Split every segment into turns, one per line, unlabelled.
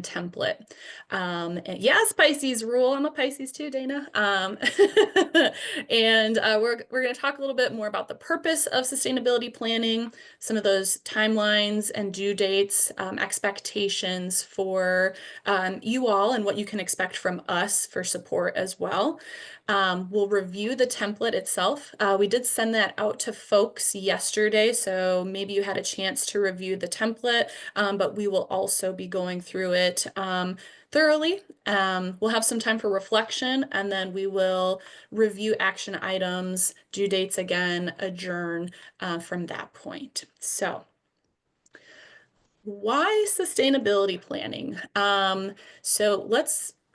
template. And yes, Pisces rule. I'm a Pisces too, Dana. And we're going to talk a little bit more about the purpose of sustainability planning, some of those timelines and due dates, expectations for you all, and what you can expect from us for support as well. We'll review the template itself. We did send that out to folks yesterday, so maybe you had a chance to review the template, but we will also be going through it thoroughly. We'll have some time for reflection, and then we will review action items, due dates again, adjourn from that point. So why sustainability planning? So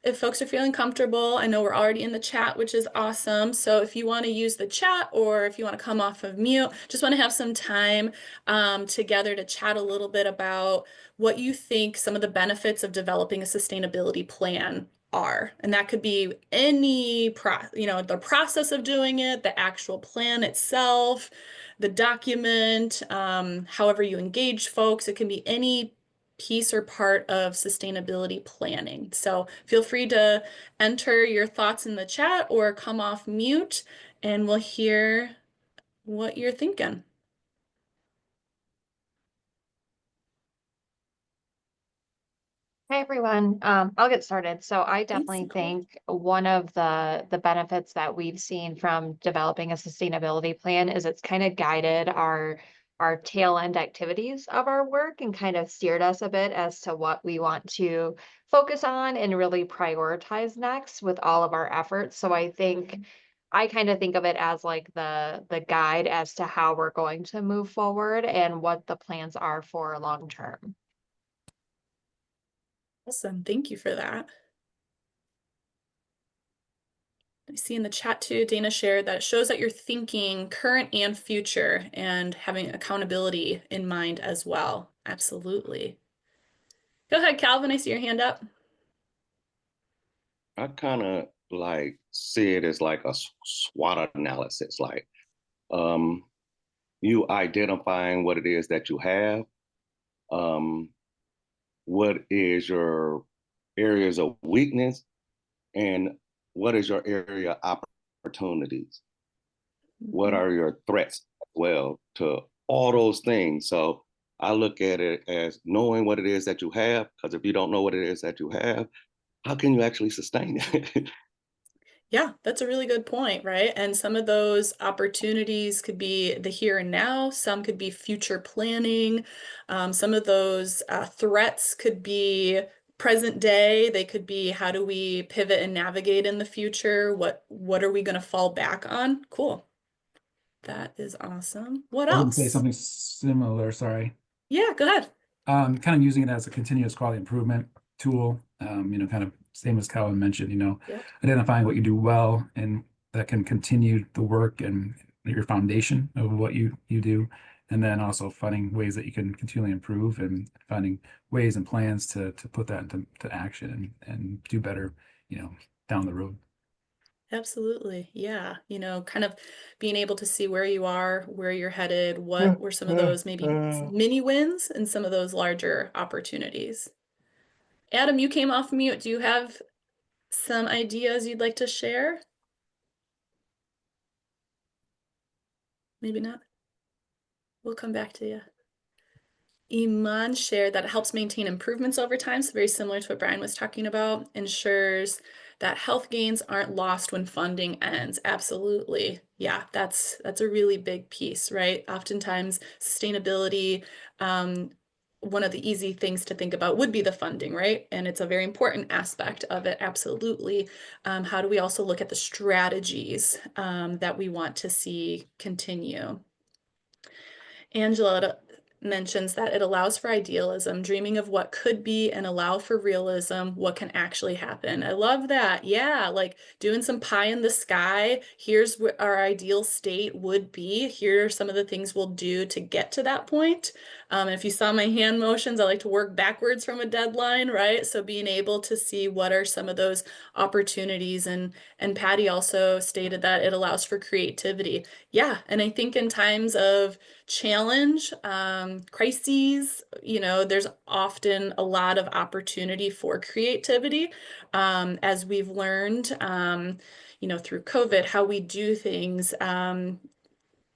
if folks are feeling comfortable, I know we're already in the chat, which is awesome. So if you want to use the chat, or if you want to come off of mute, just want to have some time together to chat a little bit about what you think some of the benefits of developing a sustainability plan are. And that could be the process of doing it, the actual plan itself, the document, however you engage folks. It can be any piece or part of sustainability planning. So feel free to enter your thoughts in the chat or come off mute, and we'll hear what you're thinking.
Hi everyone. I'll get started. So I definitely think one of the benefits that we've seen from developing a sustainability plan is it's kind of guided our tail end activities of our work and kind of steered us a bit as to what we want to focus on and really prioritize next with all of our efforts. So I think I kind of think of it as like the guide as to how we're going to move forward and what the plans are for long term.
Awesome. Thank you for that. I see in the chat too, Dana shared that it shows that you're thinking current and future and having accountability in mind as well. Absolutely. Go ahead, Calvin. I see your hand up.
I kind of like see it as like a SWOT analysis, like you identifying what it is that you have, um, what is your areas of weakness, and what is your area of opportunities? What are your threats as well to all those things? So I look at it as knowing what it is that you have, because if you don't know what it is that you have, how can you actually sustain it?
Yeah, that's a really good point, right? And some of those opportunities could be the here and now, some could be future planning. Some of those threats could be present day. They could be, how do we pivot and navigate in the future? What are we going to fall back on? Cool. That is awesome. What
I was going to say
else?
something similar, sorry.
Yeah, go ahead.
Kind of using it as a continuous quality improvement tool, kind of same as Calvin mentioned,
Yep.
identifying what you do well and that can continue the work and your foundation of what you do. And then also finding ways that you can continually improve and finding ways and plans to put that into action and do better, down the road.
Absolutely. Yeah. Kind of being able to see where you are, where you're headed, what were some of those maybe mini wins and some of those larger opportunities. Adam, you came off mute. Do you have some ideas you'd like to share? Maybe not. We'll come back to you. Iman shared that it helps maintain improvements over time, so very similar to what Brian was talking about, ensures that health gains aren't lost when funding ends. Absolutely. Yeah, that's a really big piece, right? Oftentimes, sustainability, one of the easy things to think about would be the funding, right? And it's a very important aspect of it, absolutely. How do we also look at the strategies that we want to see continue? Angela mentions that it allows for idealism, dreaming of what could be, and allow for realism, what can actually happen. I love that. Yeah, like doing some pie in the sky. Here's what our ideal state would be. Here are some of the things we'll do to get to that point. If you saw my hand motions, I like to work backwards from a deadline, right? So being able to see what are some of those opportunities, and Patty also stated that it allows for creativity. Yeah, and I think in times of challenge, crises, there's often a lot of opportunity for creativity, as we've learned, through COVID, how we do things.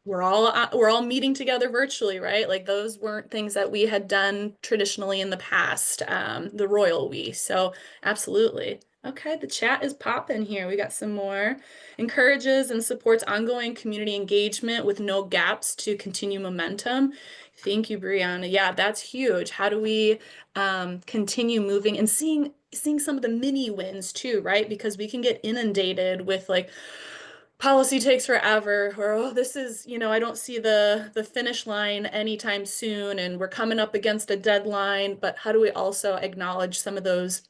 We're all meeting together virtually, right? Like those weren't things that we had done traditionally in the past, the royal we. So absolutely. Okay, the chat is popping here. We got some more. Encourages and supports ongoing community engagement with no gaps to continue momentum. Thank you, Brianna. Yeah, that's huge. How do we continue moving and seeing some of the mini wins too, right? Because we can get inundated with like, policy takes forever, or oh, this is, I don't see the finish line anytime soon, and we're coming up against a deadline. But how do we also acknowledge some of those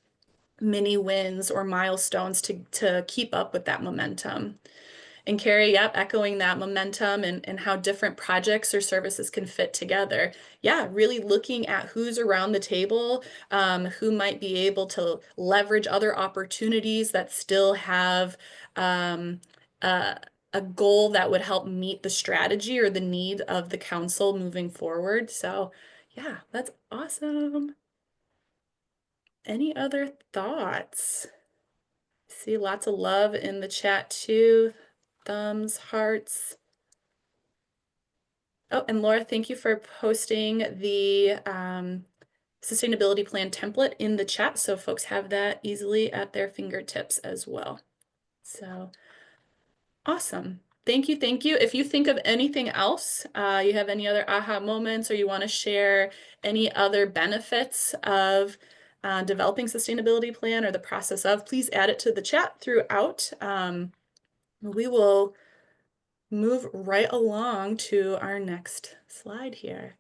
mini wins or milestones to keep up with that momentum? And Carrie, yep, echoing that momentum and how different projects or services can fit together. Yeah, really looking at who's around the table, who might be able to leverage other opportunities that still have um, a goal that would help meet the strategy or the need of the council moving forward. So yeah, that's awesome. Any other thoughts? See lots of love in the chat too. Thumbs, hearts. Oh, and Laura, thank you for posting the sustainability plan template in the chat so folks have that easily at their fingertips as well. So awesome. Thank you. Thank you. If you think of anything else, you have any other aha moments, or you want to share any other benefits of developing sustainability plan or the process of, please add it to the chat throughout. We will move right along to our next slide here.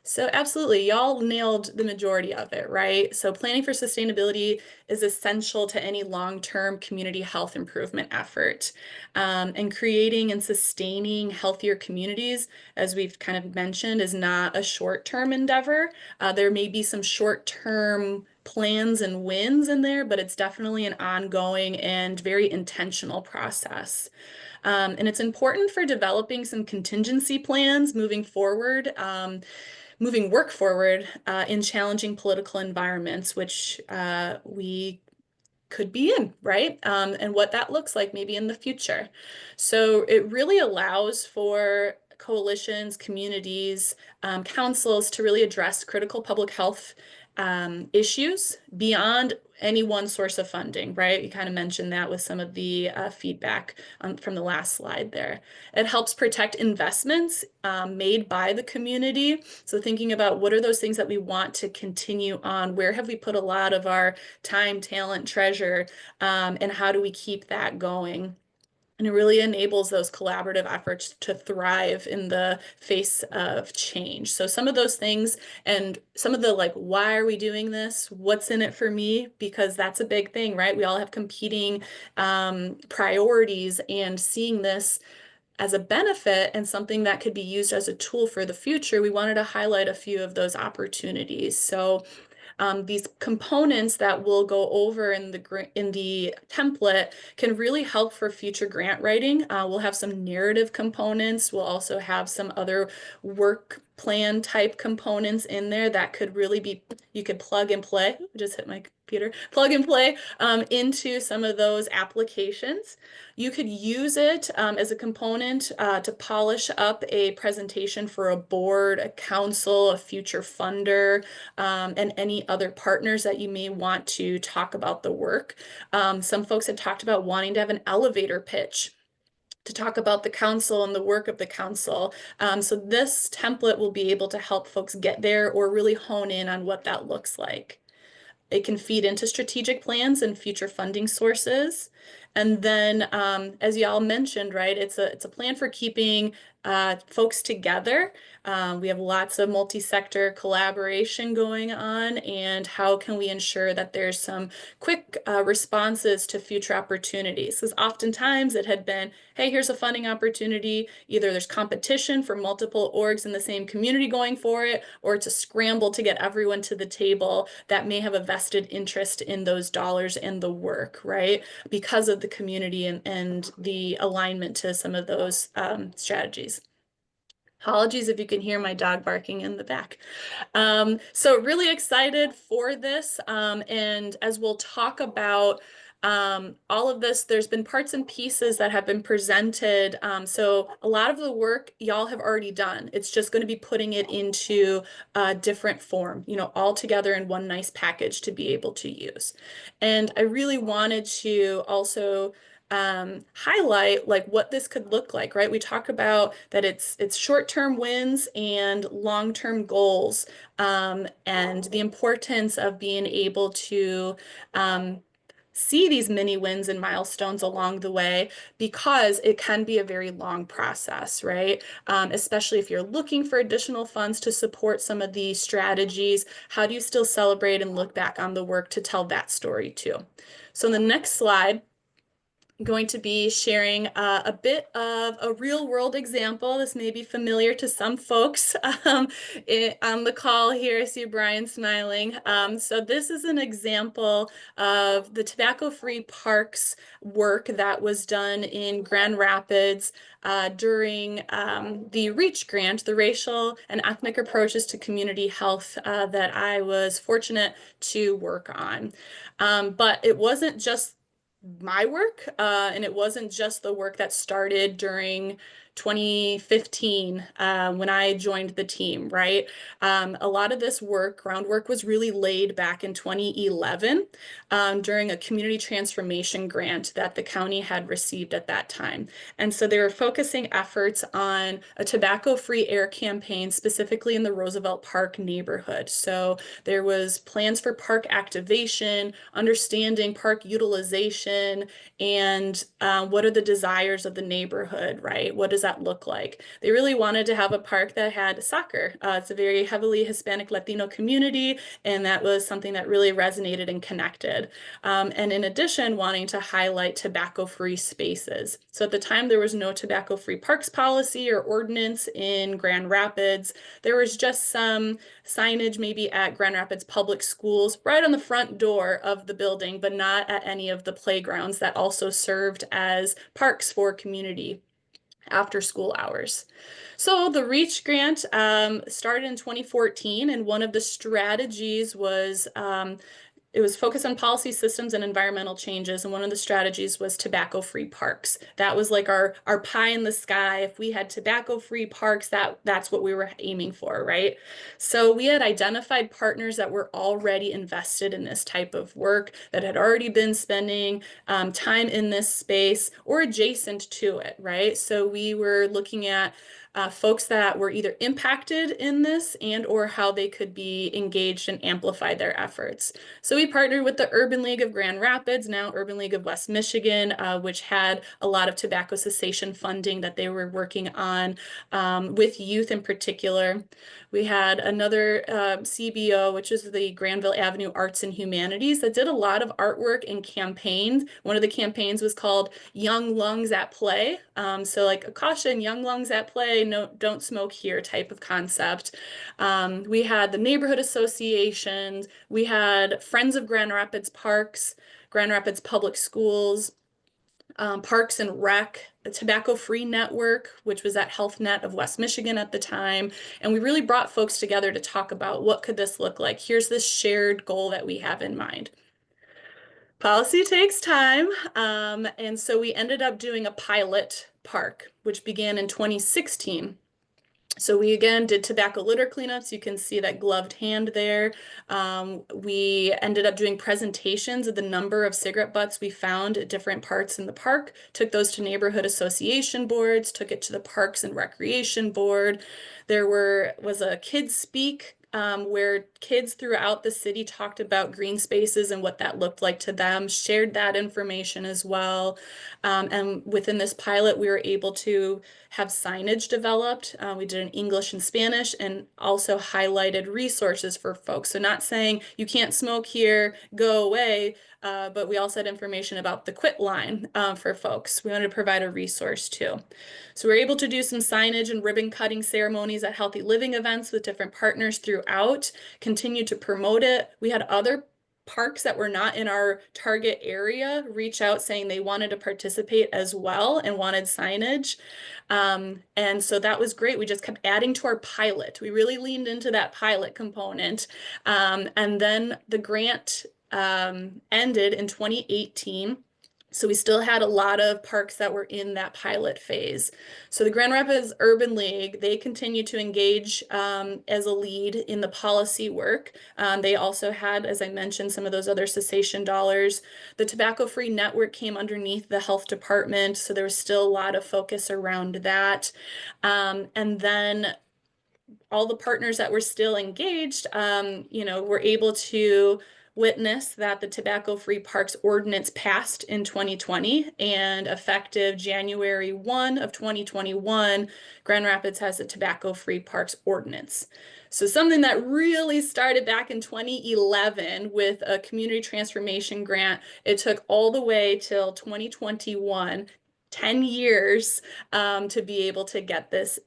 So absolutely, y'all nailed the majority of it, right? So planning for sustainability is essential to any long-term community health improvement effort. And creating and sustaining healthier communities, as we've kind of mentioned, is not a short-term endeavor. There may be some short-term plans and wins in there, but it's definitely an ongoing and very intentional process. And it's important for developing some contingency plans moving forward, moving work forward in challenging political environments, which we could be in, right? And what that looks like maybe in the future. So it really allows for coalitions, communities, councils to really address critical public health issues beyond any one source of funding, right? You kind of mentioned that with some of the feedback from the last slide there. It helps protect investments made by the community. So thinking about what are those things that we want to continue on? Where have we put a lot of our time, talent, treasure, and how do we keep that going? And it really enables those collaborative efforts to thrive in the face of change. So some of those things and some of the like, why are we doing this? What's in it for me? Because that's a big thing, right? We all have competing priorities, and seeing this as a benefit and something that could be used as a tool for the future, we wanted to highlight a few of those opportunities. So these components that we'll go over in the template can really help for future grant writing. We'll have some narrative components. We'll also have some other work plan type components in there that could really be, you could plug and play. Ooh, I just hit my computer. Plug and play into some of those applications. You could use it as a component to polish up a presentation for a board, a council, a future funder, and any other partners that you may want to talk about the work. Some folks had talked about wanting to have an elevator pitch to talk about the council and the work of the council. So this template will be able to help folks get there or really hone in on what that looks like. It can feed into strategic plans and future funding sources. And then, as y'all mentioned, right, it's a plan for keeping folks together. We have lots of multi-sector collaboration going on, and how can we ensure that there's some quick responses to future opportunities? Because oftentimes it had been, hey, here's a funding opportunity. Either there's competition for multiple orgs in the same community going for it, or it's a scramble to get everyone to the table that may have a vested interest in those dollars and the work, right? Because of the community and the alignment to some of those strategies. Apologies if you can hear my dog barking in the back. So really excited for this. And as we'll talk about all of this, there's been parts and pieces that have been presented. So a lot of the work y'all have already done. It's just going to be putting it into a different form, you know, all together in one nice package to be able to use. And I really wanted to also highlight like what this could look like, right? We talk about that it's short-term wins and long-term goals, and the importance of being able to see these mini wins and milestones along the way, because it can be a very long process, right? Especially if you're looking for additional funds to support some of these strategies. How do you still celebrate and look back on the work to tell that story too? So in the next slide, going to be sharing a bit of a real world example. This may be familiar to some folks on the call here. I see Brian smiling. So this is an example of the tobacco-free parks work that was done in Grand Rapids during the REACH grant, the Racial and Ethnic Approaches to Community Health, that I was fortunate to work on. But it wasn't just my work, and it wasn't just the work that started during 2015 when I joined the team, right? A lot of this work, groundwork, was really laid back in 2011 during a community transformation grant that the county had received at that time. And so they were focusing efforts on a tobacco-free air campaign, specifically in the Roosevelt Park neighborhood. So there was plans for park activation, understanding park utilization, and what are the desires of the neighborhood, right? What does that look like? They really wanted to have a park that had soccer. It's a very heavily Hispanic Latino community, and that was something that really resonated and connected. And in addition, wanting to highlight tobacco-free spaces. So at the time, there was no tobacco-free parks policy or ordinance in Grand Rapids. There was just some signage maybe at Grand Rapids Public Schools right on the front door of the building, but not at any of the playgrounds that also served as parks for community after school hours. So the REACH grant started in 2014, and one of the strategies was it was focused on policy systems and environmental changes, and one of the strategies was tobacco-free parks. That was like our pie in the sky. If we had tobacco-free parks, that's what we were aiming for, right? So we had identified partners that were already invested in this type of work, that had already been spending time in this space or adjacent to it, right? So we were looking at folks that were either impacted in this and or how they could be engaged and amplify their efforts. So we partnered with the Urban League of Grand Rapids, now Urban League of West Michigan, which had a lot of tobacco cessation funding that they were working on with youth in particular. We had another CBO, which is the Granville Avenue Arts and Humanities, that did a lot of artwork and campaigns. One of the campaigns was called Young Lungs at Play. So like a caution, young lungs at play, no, don't smoke here type of concept. We had the neighborhood associations. We had Friends of Grand Rapids Parks, Grand Rapids Public Schools, Parks and Rec, the Tobacco Free Network, which was at Health Net of West Michigan at the time. And we really brought folks together to talk about what could this look like. Here's this shared goal that we have in mind. Policy takes time, and so we ended up doing a pilot park, which began in 2016. So we again did tobacco litter cleanups. You can see that gloved hand there. We ended up doing presentations of the number of cigarette butts we found at different parts in the park, took those to neighborhood association boards, took it to the Parks and Recreation Board. There was a kids speak where kids throughout the city talked about green spaces and what that looked like to them, shared that information as well. And within this pilot, we were able to have signage developed. We did in English and Spanish, and also highlighted resources for folks. So not saying you can't smoke here, go away, but we also had information about the quit line for folks. We wanted to provide a resource too. So we were able to do some signage and ribbon cutting ceremonies at healthy living events with different partners throughout, continue to promote it. We had other parks that were not in our target area reach out saying they wanted to participate as well and wanted signage. And so that was great. We just kept adding to our pilot. We really leaned into that pilot component. And then the grant ended in 2018. So we still had a lot of parks that were in that pilot phase. So the Grand Rapids Urban League, they continue to engage as a lead in the policy work. They also had, as I mentioned, some of those other cessation dollars. The Tobacco Free Network came underneath the health department, so there was still a lot of focus around that. And then all the partners that were still engaged, were able to witness that the Tobacco Free Parks Ordinance passed in 2020, and effective January 1 of 2021, Grand Rapids has a Tobacco Free Parks Ordinance. So something that really started back in 2011 with a community transformation grant. It took all the way till 2021, 10 years to be able to get this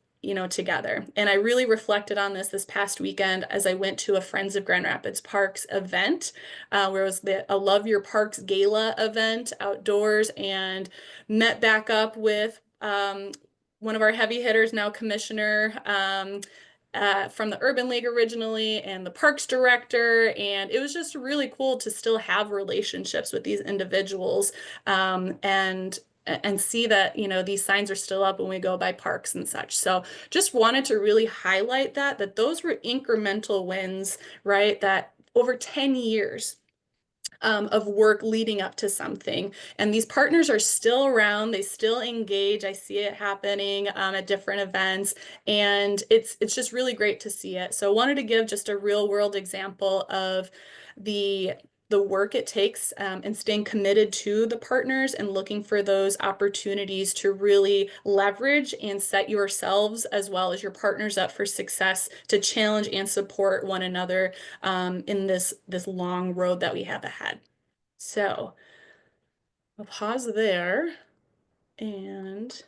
together. And I really reflected on this past weekend as I went to a Friends of Grand Rapids Parks event, where it was a Love Your Parks Gala event outdoors, and met back up with one of our heavy hitters, now commissioner, from the Urban League originally, and the parks director. And it was just really cool to still have relationships with these individuals, and see that, these signs are still up when we go by parks and such. So just wanted to really highlight that those were incremental wins, right? That over 10 years of work leading up to something. And these partners are still around, they still engage. I see it happening at different events, and it's just really great to see it. So I wanted to give just a real world example of the work it takes, and staying committed to the partners and looking for those opportunities to really leverage and set yourselves as well as your partners up for success, to challenge and support one another in this long road that we have ahead. So I'll pause there and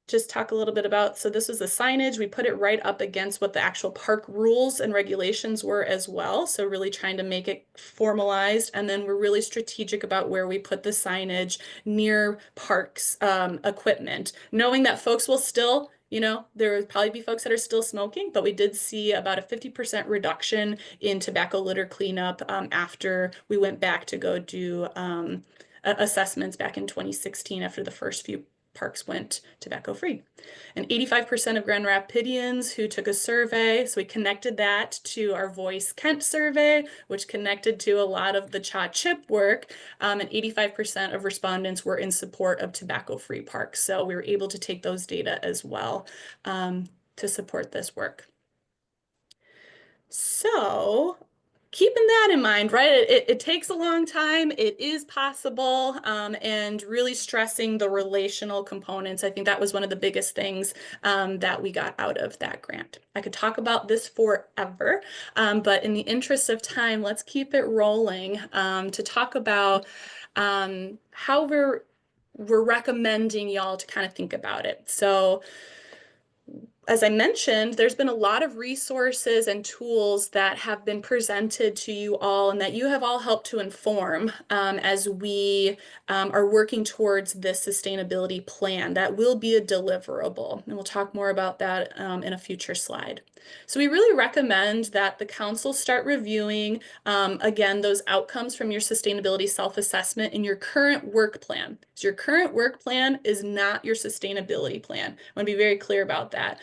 just talk a little bit about, so this was the signage. We put it right up against what the actual park rules and regulations were as well. So really trying to make it formalized. And then we're really strategic about where we put the signage near parks equipment, knowing that folks will still, there would probably be folks that are still smoking, but we did see about a 50% reduction in tobacco litter cleanup after we went back to go do assessments back in 2016 after the first few parks went tobacco free. And 85% of Grand Rapidians who took a survey, so we connected that to our Voice Kent survey, which connected to a lot of the CHA chip work, and 85% of respondents were in support of tobacco free parks. So we were able to take those data as well to support this work. So keeping that in mind, right? It takes a long time. It is possible, and really stressing the relational components. I think that was one of the biggest things that we got out of that grant. I could talk about this forever, but in the interest of time, let's keep it rolling to talk about how we're recommending y'all to kind of think about it. So as I mentioned, there's been a lot of resources and tools that have been presented to you all and that you have all helped to inform as we are working towards this sustainability plan that will be a deliverable. And we'll talk more about that in a future slide. So we really recommend that the council start reviewing, again, those outcomes from your sustainability self-assessment in your current work plan. So your current work plan is not your sustainability plan. I want to be very clear about that.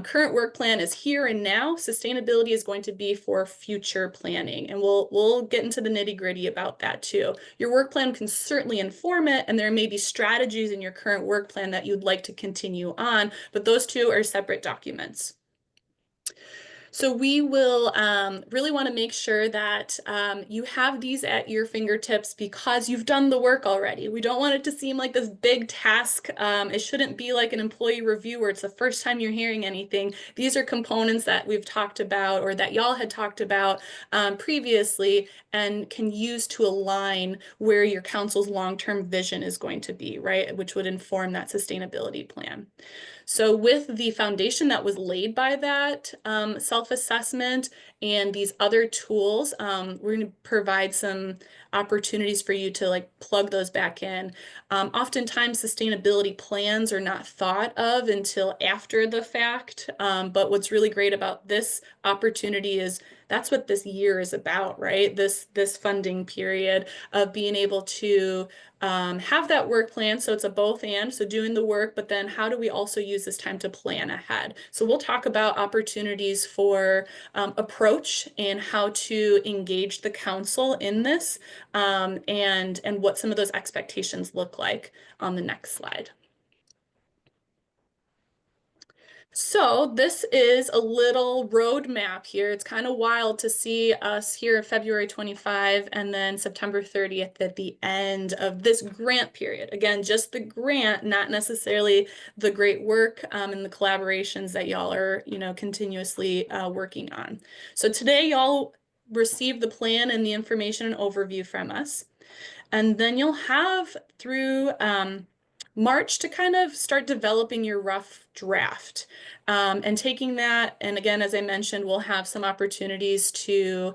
Current work plan is here and now. Sustainability is going to be for future planning, and we'll get into the nitty-gritty about that too. Your work plan can certainly inform it, and there may be strategies in your current work plan that you'd like to continue on, but those two are separate documents. So we will really want to make sure that you have these at your fingertips because you've done the work already. We don't want it to seem like this big task. It shouldn't be like an employee review where it's the first time you're hearing anything. These are components that we've talked about or that y'all had talked about previously and can use to align where your council's long-term vision is going to be, right? Which would inform that sustainability plan. So with the foundation that was laid by that self-assessment and these other tools, we're going to provide some opportunities for you to like plug those back in. Oftentimes sustainability plans are not thought of until after the fact, but what's really great about this opportunity is that's what this year is about, right? This funding period of being able to have that work plan. So it's a both and, so doing the work, but then how do we also use this time to plan ahead? So we'll talk about opportunities for approach and how to engage the council in this and what some of those expectations look like on the next slide. So this is a little roadmap here. It's kind of wild to see us here February 25 and then September 30th at the end of this grant period. Again, just the grant, not necessarily the great work and the collaborations that y'all are, continuously working on. So today y'all receive the plan and the information and overview from us. And then you'll have through March to kind of start developing your rough draft and taking that. And again, as I mentioned, we'll have some opportunities to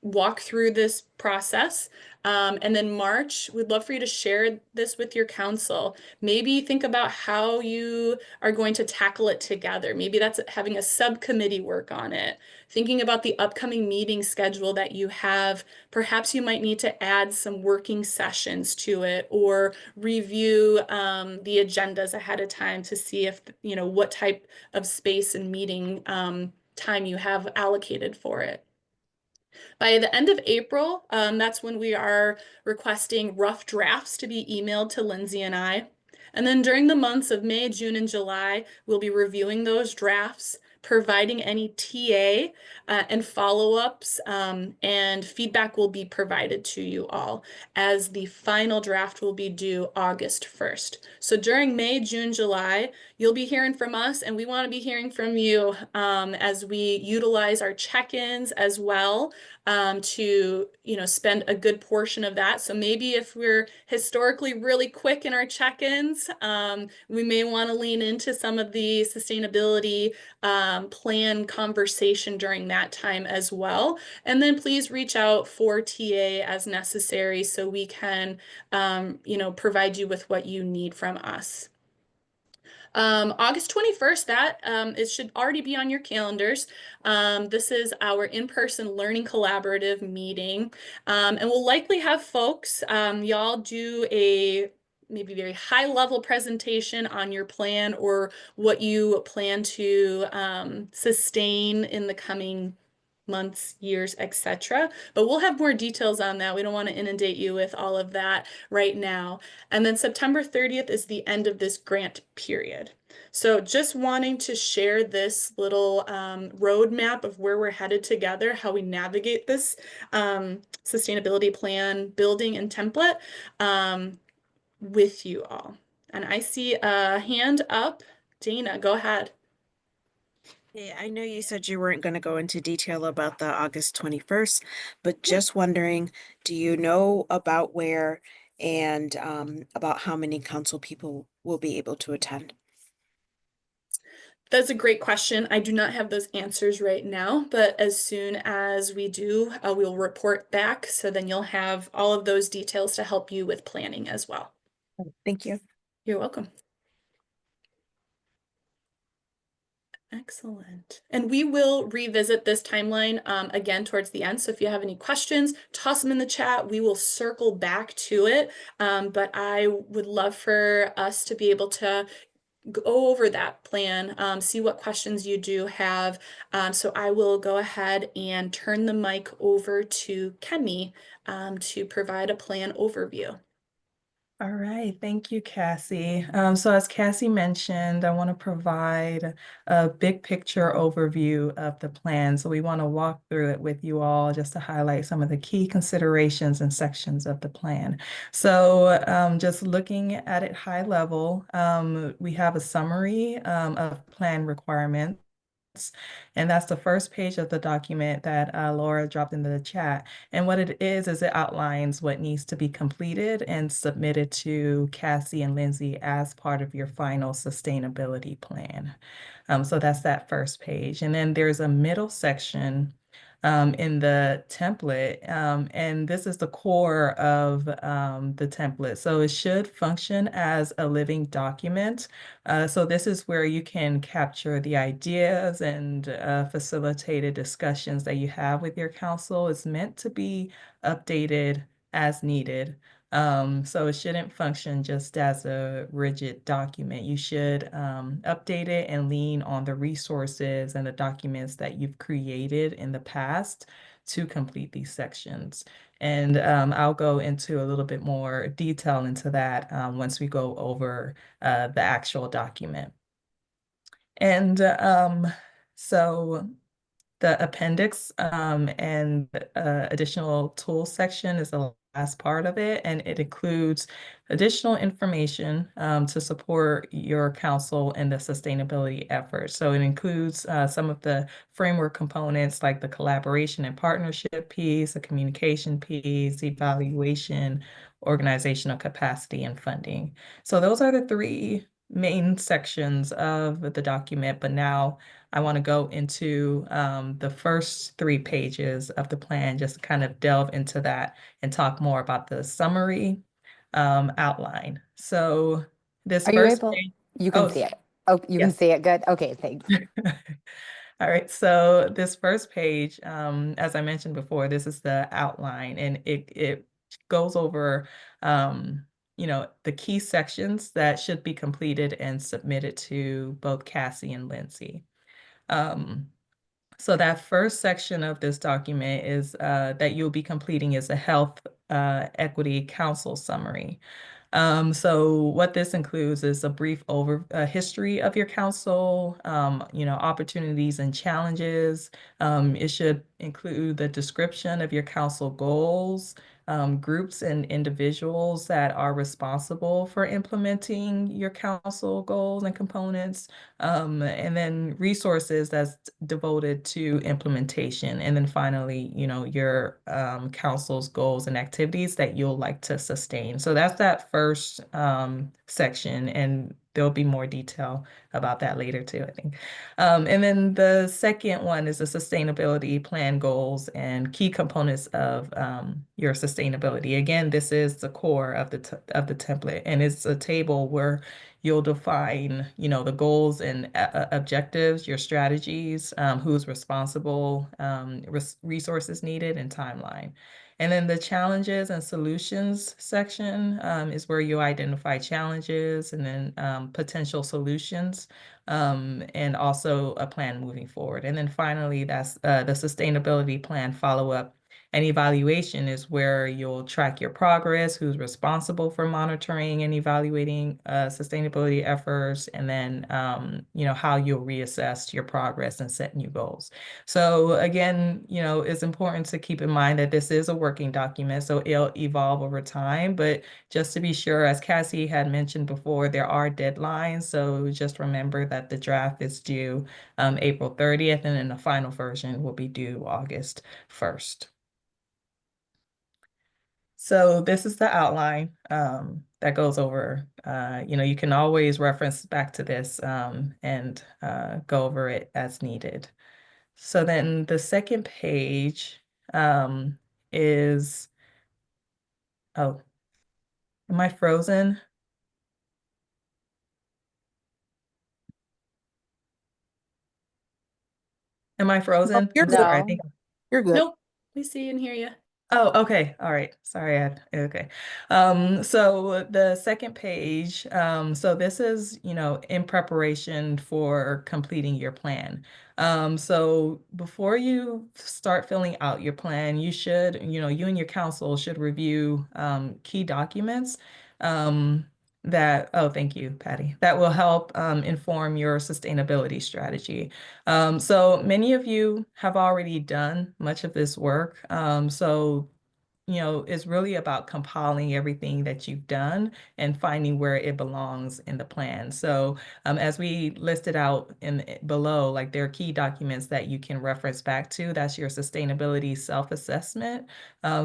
walk through this process. And then March, we'd love for you to share this with your council. Maybe think about how you are going to tackle it together. Maybe that's having a subcommittee work on it, thinking about the upcoming meeting schedule that you have. Perhaps you might need to add some working sessions to it or review the agendas ahead of time to see if, what type of space and meeting time you have allocated for it. By the end of April, that's when we are requesting rough drafts to be emailed to Lindsay and I. And then during the months of May, June, and July, we'll be reviewing those drafts, providing any TA and follow-ups, and feedback will be provided to you all as the final draft will be due August 1st. So during May, June, July, you'll be hearing from us and we want to be hearing from you as we utilize our check-ins as well to spend a good portion of that. So maybe if we're historically really quick in our check-ins, we may want to lean into some of the sustainability plan conversation during that time as well. And then please reach out for TA as necessary so we can provide you with what you need from us. August 21st, that it should already be on your calendars. This is our in-person learning collaborative meeting. And we'll likely have folks, y'all do a maybe very high level presentation on your plan or what you plan to sustain in the coming months, years, etc. But we'll have more details on that. We don't want to inundate you with all of that right now. And then September 30th is the end of this grant period. So just wanting to share this little roadmap of where we're headed together, how we navigate this sustainability plan building and template with you all. And I see a hand up. Dana, go ahead.
Hey, I know you said you weren't going to go into detail about the August 21st, but just wondering, do you know about where and about how many council people will be able to attend?
That's a great question. I do not have those answers right now, but as soon as we do, we'll report back. So then you'll have all of those details to help you with planning as well.
Thank you.
You're welcome. Excellent. And we will revisit this timeline again towards the end. So if you have any questions, toss them in the chat. We will circle back to it. But I would love for us to be able to go over that plan, see what questions you do have. So I will go ahead and turn the mic over to Kenny to provide a plan overview.
All right, thank you, Cassie. So as Cassie mentioned, I want to provide a big picture overview of the plan. So we want to walk through it with you all just to highlight some of the key considerations and sections of the plan. So just looking at it high level, we have a summary of plan requirements. And that's the first page of the document that Laura dropped into the chat. And what it is it outlines what needs to be completed and submitted to Cassie and Lindsay as part of your final sustainability plan. So that's that first page. And then there's a middle section in the template. And this is the core of the template. So it should function as a living document. So this is where you can capture the ideas and facilitated discussions that you have with your council. It's meant to be updated as needed. So it shouldn't function just as a rigid document. You should update it and lean on the resources and the documents that you've created in the past to complete these sections. And I'll go into a little bit more detail into that once we go over the actual document. And so the appendix and additional tools section is the last part of it, and it includes additional information to support your council in the sustainability effort. So it includes some of the framework components like the collaboration and partnership piece, the communication piece, evaluation, organizational capacity, and funding. So those are the three main sections of the document, but now I want to go into the first 3 pages of the plan, just to kind of delve into that and talk more about the summary outline. So this
Are you
first
able?
page,
You can
oh,
see it. Oh, you can
yes.
see it. Good. Okay, thanks.
All right, so this first page, as I mentioned before, this is the outline, and it goes over the key sections that should be completed and submitted to both Cassie and Lindsay. So that first section of this document is that you'll be completing is a health equity council summary. So what this includes is a brief history of your council, opportunities and challenges. It should include the description of your council goals, groups and individuals that are responsible for implementing your council goals and components, and then resources that's devoted to implementation. And then finally, your council's goals and activities that you'll like to sustain. So that's that first section, and there'll be more detail about that later too, I think. And then the second one is the sustainability plan goals and key components of your sustainability. Again, this is the core of the template, and it's a table where you'll define, the goals and objectives, your strategies, who's responsible, resources needed, and timeline. And then the challenges and solutions section is where you identify challenges and then potential solutions, and also a plan moving forward. And then finally, that's the sustainability plan follow-up and evaluation is where you'll track your progress, who's responsible for monitoring and evaluating sustainability efforts, and then, how you'll reassess your progress and set new goals. So again, it's important to keep in mind that this is a working document, so it'll evolve over time. But just to be sure, as Cassie had mentioned before, there are deadlines. So just remember that the draft is due April 30th, and then the final version will be due August 1st. So this is the outline that goes over, you can always reference back to this and go over it as needed. So then the second page is, oh, am I frozen? Am I frozen?
You're
I'm
good.
sorry, I
No.
think.
You're good.
Nope, we see and hear you.
Oh, okay. All right. Sorry. Okay. So the second page, so this is, in preparation for completing your plan. So before you start filling out your plan, you should, you and your council should review key documents oh, thank you, Patty. That will help inform your sustainability strategy. So many of you have already done much of this work. So it's really about compiling everything that you've done and finding where it belongs in the plan. So as we listed out below, like there are key documents that you can reference back to. That's your sustainability self-assessment.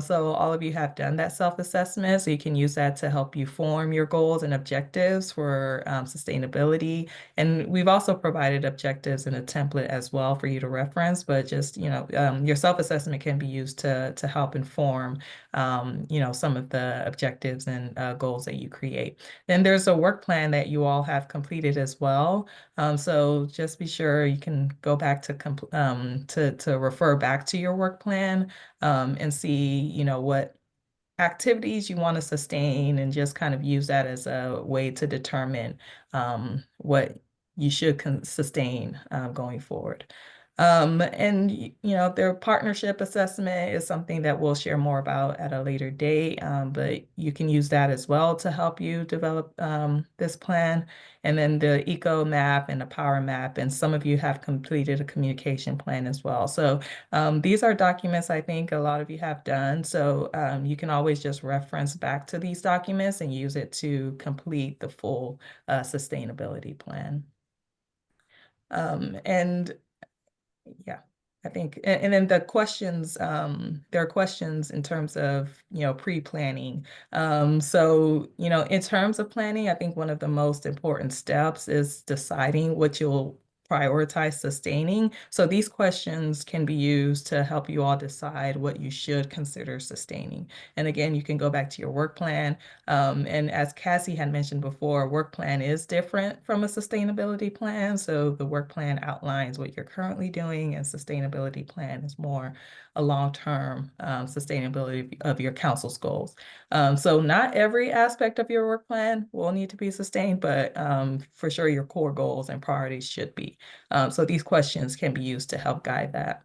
So all of you have done that self-assessment, so you can use that to help you form your goals and objectives for sustainability. And we've also provided objectives in a template as well for you to reference, but just, your self-assessment can be used to help inform some of the objectives and goals that you create. Then there's a work plan that you all have completed as well. So just be sure you can go back to refer back to your work plan and see, what activities you want to sustain, and just kind of use that as a way to determine what you should sustain going forward. And their partnership assessment is something that we'll share more about at a later date, but you can use that as well to help you develop this plan. And then the eco map and the power map, and some of you have completed a communication plan as well. So these are documents I think a lot of you have done. So you can always just reference back to these documents and use it to complete the full sustainability plan. And yeah, I think, and then the questions, there are questions in terms of, pre-planning. So, in terms of planning, I think one of the most important steps is deciding what you'll prioritize sustaining. So these questions can be used to help you all decide what you should consider sustaining. And again, you can go back to your work plan. And as Cassie had mentioned before, work plan is different from a sustainability plan. So the work plan outlines what you're currently doing, and sustainability plan is more a long-term sustainability of your council's goals. So not every aspect of your work plan will need to be sustained, but for sure your core goals and priorities should be. So these questions can be used to help guide that.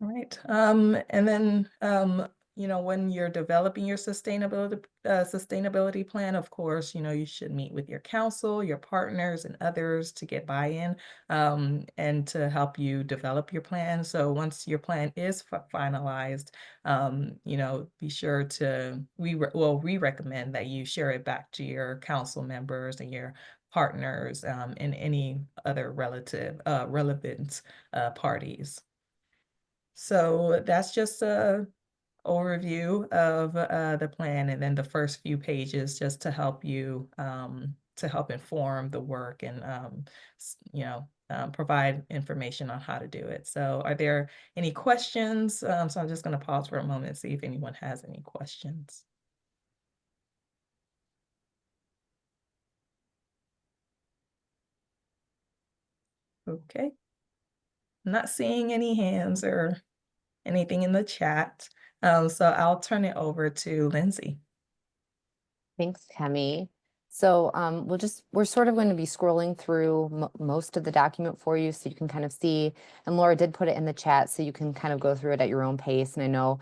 All right. And then, when you're developing your sustainability plan, of course, you should meet with your council, your partners, and others to get buy-in and to help you develop your plan. So once your plan is finalized, be sure to, we recommend that you share it back to your council members and your partners and any other relevant parties. So that's just a overview of the plan, and then the first few pages just to help you to help inform the work and provide information on how to do it. So are there any questions? So I'm just going to pause for a moment and see if anyone has any questions. Okay. I'm not seeing any hands or anything in the chat. So I'll turn it over to Lindsay.
Thanks, Kemi. So we're sort of going to be scrolling through most of the document for you so you can kind of see, and Laura did put it in the chat so you can kind of go through it at your own pace. And I know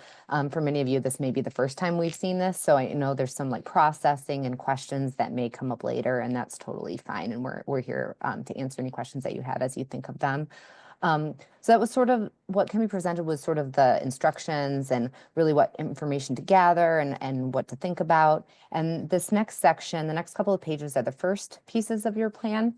for many of you, this may be the first time we've seen this. So I know there's some like processing and questions that may come up later, and that's totally fine. And we're here to answer any questions that you have as you think of them. So that was sort of what can be presented, was sort of the instructions and really what information to gather and what to think about. And this next section, the next couple of pages, are the first pieces of your plan.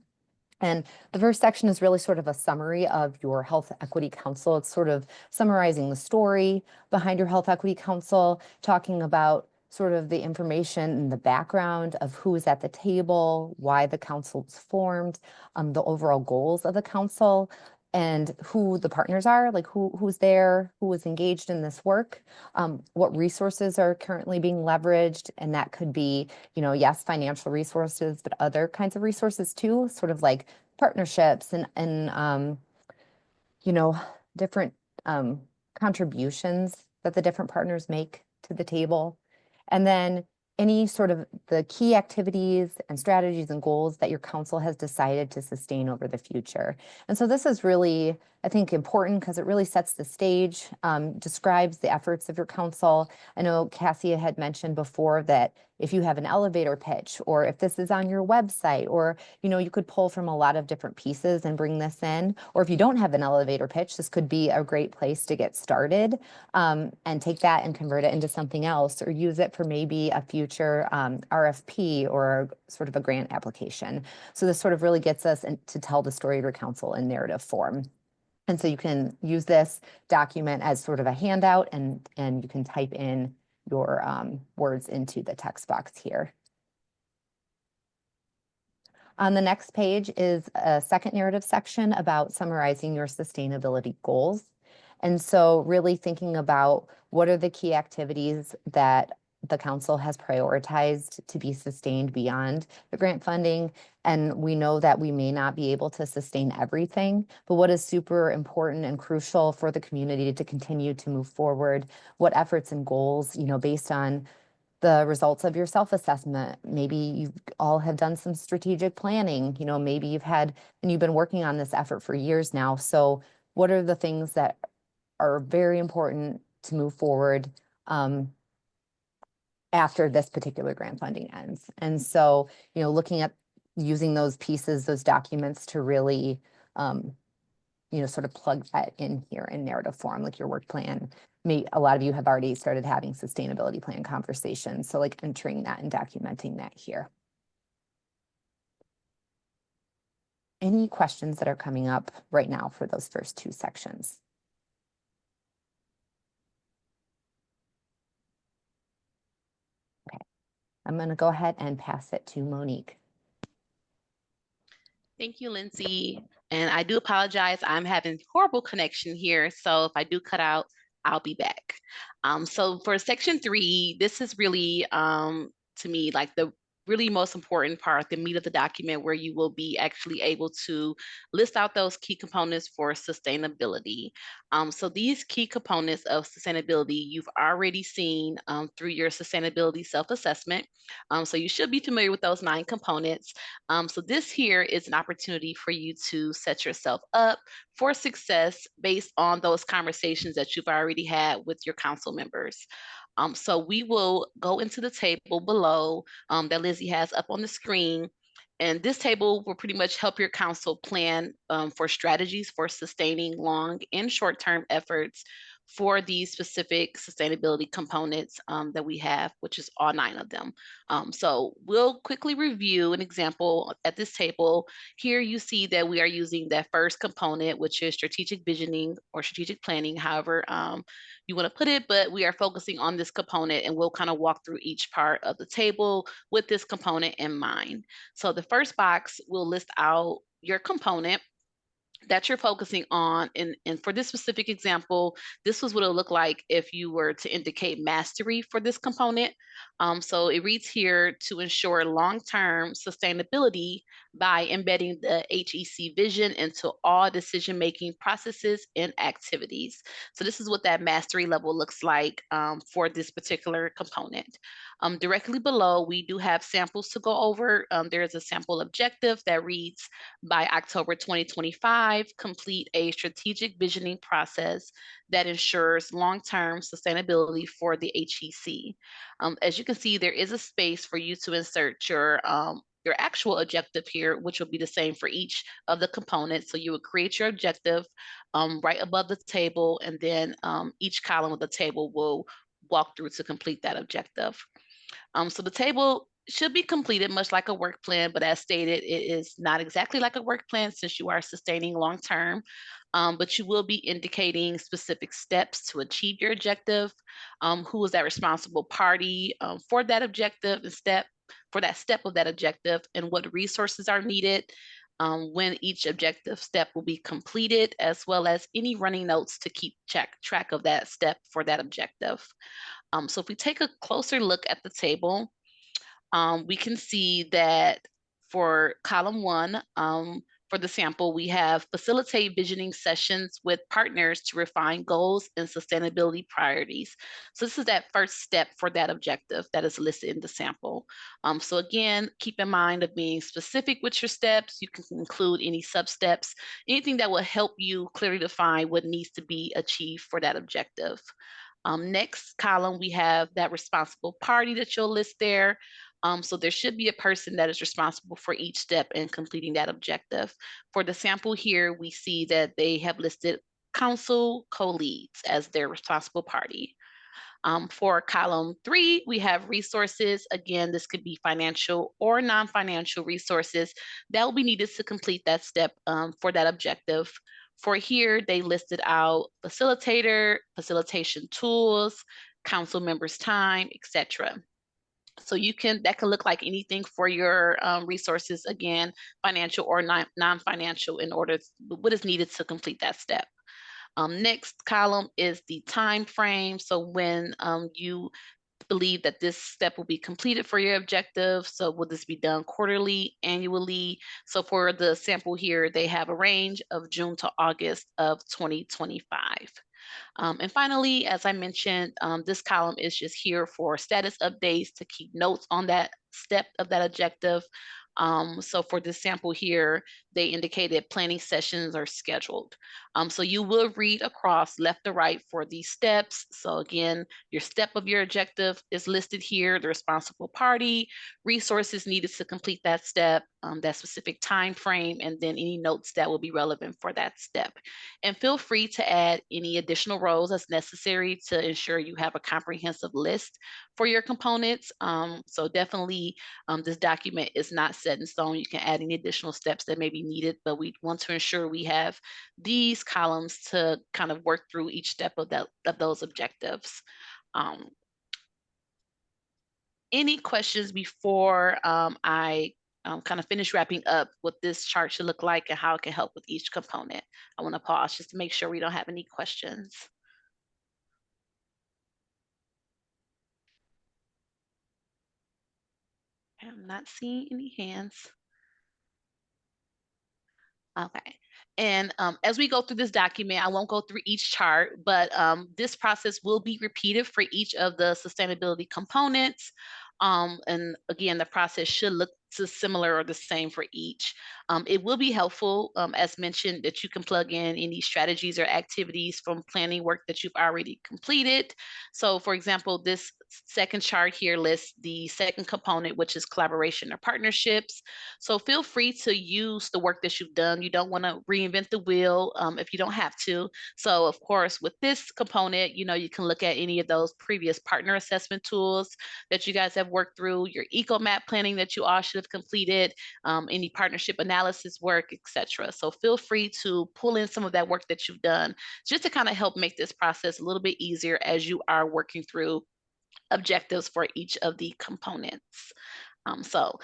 And the first section is really sort of a summary of your Health Equity Council. It's sort of summarizing the story behind your Health Equity Council, talking about sort of the information and the background of who is at the table, why the council was formed, the overall goals of the council, and who the partners are, like who's there, who is engaged in this work, what resources are currently being leveraged. And that could be, yes, financial resources, but other kinds of resources too, sort of like partnerships and different contributions that the different partners make to the table. And then any sort of the key activities and strategies and goals that your council has decided to sustain over the future. And so this is really I think, important because it really sets the stage, describes the efforts of your council. I know Cassie had mentioned before that if you have an elevator pitch, or if this is on your website, or, you could pull from a lot of different pieces and bring this in. Or if you don't have an elevator pitch, this could be a great place to get started, and take that and convert it into something else, or use it for maybe a future RFP or sort of a grant application. So this sort of really gets us to tell the story of your council in narrative form. And so you can use this document as sort of a handout, and you can type in your words into the text box here. On the next page is a second narrative section about summarizing your sustainability goals. And so really thinking about what are the key activities that the council has prioritized to be sustained beyond the grant funding. And we know that we may not be able to sustain everything, but what is super important and crucial for the community to continue to move forward, what efforts and goals, based on the results of your self-assessment. Maybe you all have done some strategic planning, maybe you've been working on this effort for years now. So what are the things that are very important to move forward after this particular grant funding ends? And so, looking at using those pieces, those documents to really, sort of plug that in here in narrative form, like your work plan. A lot of you have already started having sustainability plan conversations. So like entering that and documenting that here. Any questions that are coming up right now for those first two sections? Okay, I'm going to go ahead and pass it to Monique.
Thank you, Lindsay. And I do apologize. I'm having horrible connection here. So if I do cut out, I'll be back. So for section 3, this is really, to me, like the really most important part, the meat of the document, where you will be actually able to list out those key components for sustainability. So these key components of sustainability, you've already seen through your sustainability self-assessment. So you should be familiar with those 9 components. So this here is an opportunity for you to set yourself up for success based on those conversations that you've already had with your council members. So we will go into the table below that Lizzie has up on the screen. And this table will pretty much help your council plan for strategies for sustaining long and short-term efforts for these specific sustainability components that we have, which is all 9 of them. So we'll quickly review an example at this table. Here you see that we are using that first component, which is strategic visioning or strategic planning, however you want to put it, but we are focusing on this component, and we'll kind of walk through each part of the table with this component in mind. So the first box will list out your component that you're focusing on. And for this specific example, this was what it would look like if you were to indicate mastery for this component. So it reads here, to ensure long-term sustainability by embedding the HEC vision into all decision-making processes and activities. So this is what that mastery level looks like for this particular component. Directly below, we do have samples to go over. There's a sample objective that reads, by October 2025, complete a strategic visioning process that ensures long-term sustainability for the HEC. As you can see, there is a space for you to insert your actual objective here, which will be the same for each of the components. So you would create your objective right above the table, and then each column of the table will walk through to complete that objective. So the table should be completed much like a work plan, but as stated, it is not exactly like a work plan since you are sustaining long-term, but you will be indicating specific steps to achieve your objective, who is that responsible party for that objective and for that step of that objective, and what resources are needed when each objective step will be completed, as well as any running notes to keep track of that step for that objective. So if we take a closer look at the table, we can see that for column 1, For the sample, we have facilitate visioning sessions with partners to refine goals and sustainability priorities. So this is that first step for that objective that is listed in the sample. So again, keep in mind of being specific with your steps. You can include any sub-steps, anything that will help you clearly define what needs to be achieved for that objective. Next column, we have that responsible party that you'll list there. So there should be a person that is responsible for each step in completing that objective. For the sample here, we see that they have listed council co-leads as their responsible party. For column 3, we have resources. Again, this could be financial or non-financial resources that will be needed to complete that step for that objective. For here, they listed out facilitator, facilitation tools, council members' time, etc. So that can look like anything for your resources, again, financial or non-financial, in order what is needed to complete that step. Next column is the time frame. So when you believe that this step will be completed for your objective. So will this be done quarterly, annually? So for the sample here, they have a range of June to August of 2025. And finally, as I mentioned, this column is just here for status updates to keep notes on that step of that objective. So for this sample here, they indicated planning sessions are scheduled. So you will read across left to right for these steps. So again, your step of your objective is listed here, the responsible party, resources needed to complete that step, that specific time frame, and then any notes that will be relevant for that step. And feel free to add any additional rows as necessary to ensure you have a comprehensive list for your components. So definitely this document is not set in stone. You can add any additional steps that may be needed, but we want to ensure we have these columns to kind of work through each step of those objectives. Any questions before I kind of finish wrapping up what this chart should look like and how it can help with each component? I want to pause just to make sure we don't have any questions. I'm not seeing any hands. Okay. And as we go through this document, I won't go through each chart, but this process will be repeated for each of the sustainability components. And again, the process should look similar or the same for each. It will be helpful, as mentioned, that you can plug in any strategies or activities from planning work that you've already completed. So for example, this second chart here lists the second component, which is collaboration or partnerships. So feel free to use the work that you've done. You don't want to reinvent the wheel if you don't have to. So of course, with this component, you can look at any of those previous partner assessment tools that you guys have worked through, your eco map planning that you all should have completed, any partnership analysis work, etc. So feel free to pull in some of that work that you've done just to kind of help make this process a little bit easier as you are working through objectives for each of the components. So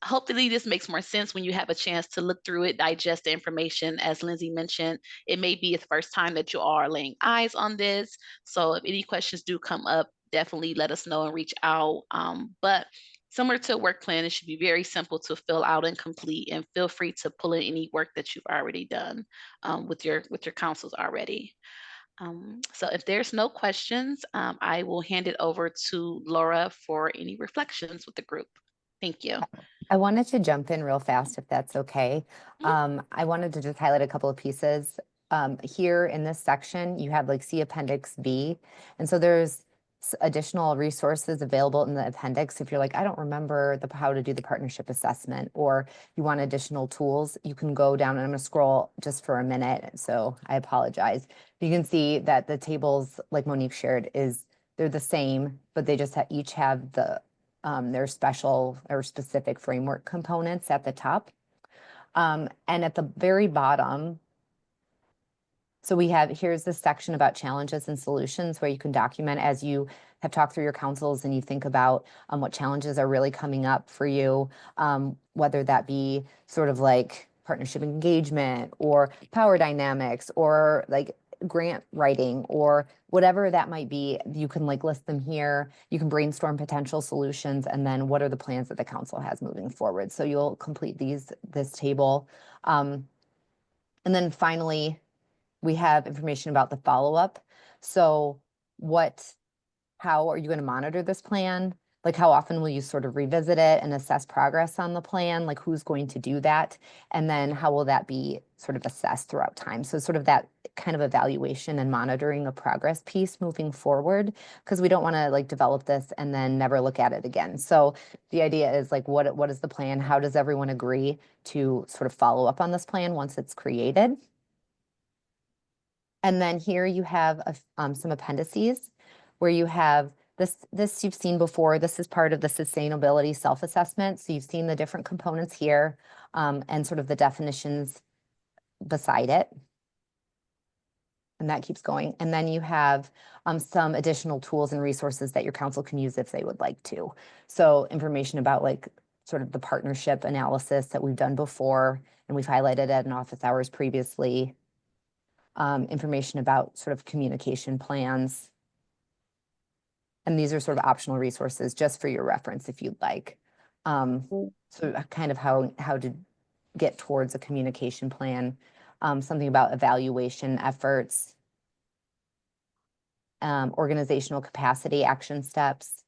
hopefully this makes more sense when you have a chance to look through it, digest the information. As Lindsay mentioned, it may be the first time that you are laying eyes on this. So if any questions do come up, definitely let us know and reach out. But similar to a work plan, it should be very simple to fill out and complete, and feel free to pull in any work that you've already done with your councils already. So if there's no questions, I will hand it over to Laura for any reflections with the group. Thank you.
I wanted to jump in real fast, if that's okay. I wanted to just highlight a couple of pieces. Here in this section, you have see Appendix B. And so there's additional resources available in the appendix. If you're like, I don't remember how to do the partnership assessment, or you want additional tools, you can go down, and I'm going to scroll just for a minute. So I apologize. You can see that the tables, like Monique shared, they're the same, but they just each have their special or specific framework components at the top. And at the very bottom, so here's this section about challenges and solutions, where you can document as you have talked through your councils and you think about what challenges are really coming up for you, whether that be sort of like partnership engagement or power dynamics, or grant writing or whatever that might be, you can like list them here. You can brainstorm potential solutions and then what are the plans that the council has moving forward. So you'll complete this table. And then finally, we have information about the follow-up. So how are you going to monitor this plan? Like how often will you sort of revisit it and assess progress on the plan? Like who's going to do that? And then how will that be sort of assessed throughout time? So sort of that kind of evaluation and monitoring of progress piece moving forward, because we don't want to like develop this and then never look at it again. So the idea is like, what is the plan? How does everyone agree to sort of follow up on this plan once it's created? And then here you have some appendices where you have this you've seen before. This is part of the sustainability self-assessment. So you've seen the different components here and sort of the definitions beside it. And that keeps going. And then you have some additional tools and resources that your council can use if they would like to. So information about like sort of the partnership analysis that we've done before, and we've highlighted it in office hours previously. Information about sort of communication plans. And these are sort of optional resources just for your reference if you'd like. So kind of how to get towards a communication plan, something about evaluation efforts, organizational capacity action steps,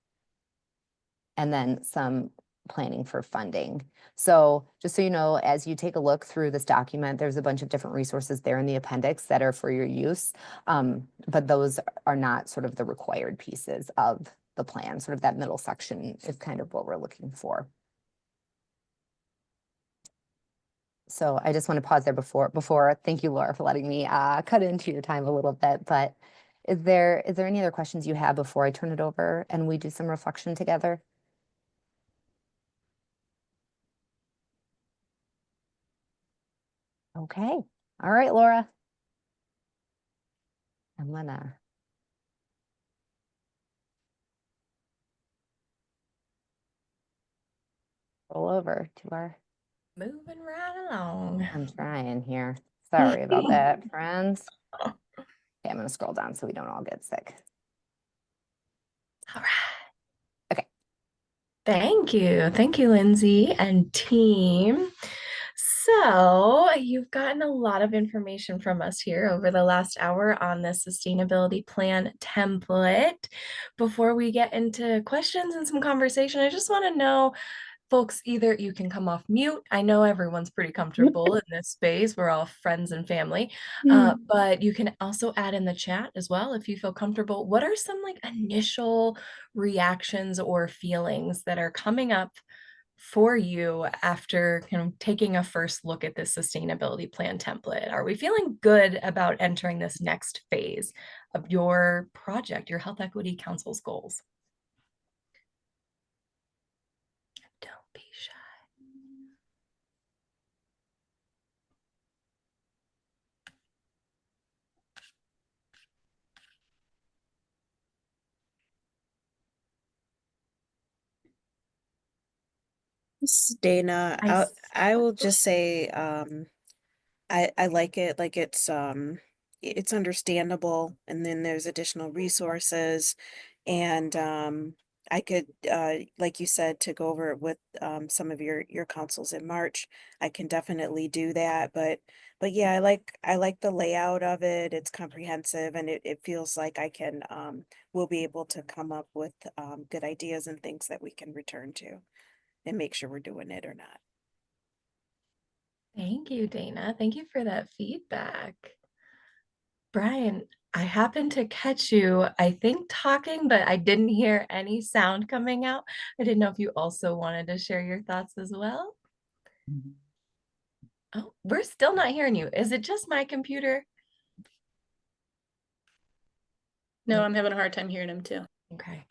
and then some planning for funding. So just so you know, as you take a look through this document, there's a bunch of different resources there in the appendix that are for your use, but those are not sort of the required pieces of the plan. Sort of that middle section is kind of what we're looking for. So I just want to pause there before thank you, Laura, for letting me cut into your time a little bit, but is there any other questions you have before I turn it over and we do some reflection together? Okay. All right, Laura. I'm gonna roll over to our.
Moving right along.
I'm trying here. Sorry about that, friends. Okay, I'm gonna scroll down so we don't all get sick.
All right.
Okay.
Thank you. Thank you, Lindsay and team. So you've gotten a lot of information from us here over the last hour on the sustainability plan template. Before we get into questions and some conversation, I just want to know, folks, either you can come off mute. I know everyone's pretty comfortable in this space. We're all friends and family. But you can also add in the chat as well if you feel comfortable. What are some like initial reactions or feelings that are coming up for you after kind of taking a first look at this sustainability plan template? Are we feeling good about entering this next phase of your project, your Health Equity Council's goals? Don't be shy.
This is Dana. I will just say, I like it, like it's understandable, and then there's additional resources, and I could, like you said, to go over it with some of your councils in March. I can definitely do that, but yeah, I like the layout of it. It's comprehensive, and it feels like I can we'll be able to come up with good ideas and things that we can return to and make sure we're doing it or not.
Thank you, Dana. Thank you for that feedback. Brian, I happened to catch you, I think, talking, but I didn't hear any sound coming out. I didn't know if you also wanted to share your thoughts as well. Oh, we're still not hearing you. Is it just my computer? No, I'm having a hard time hearing him too. Okay.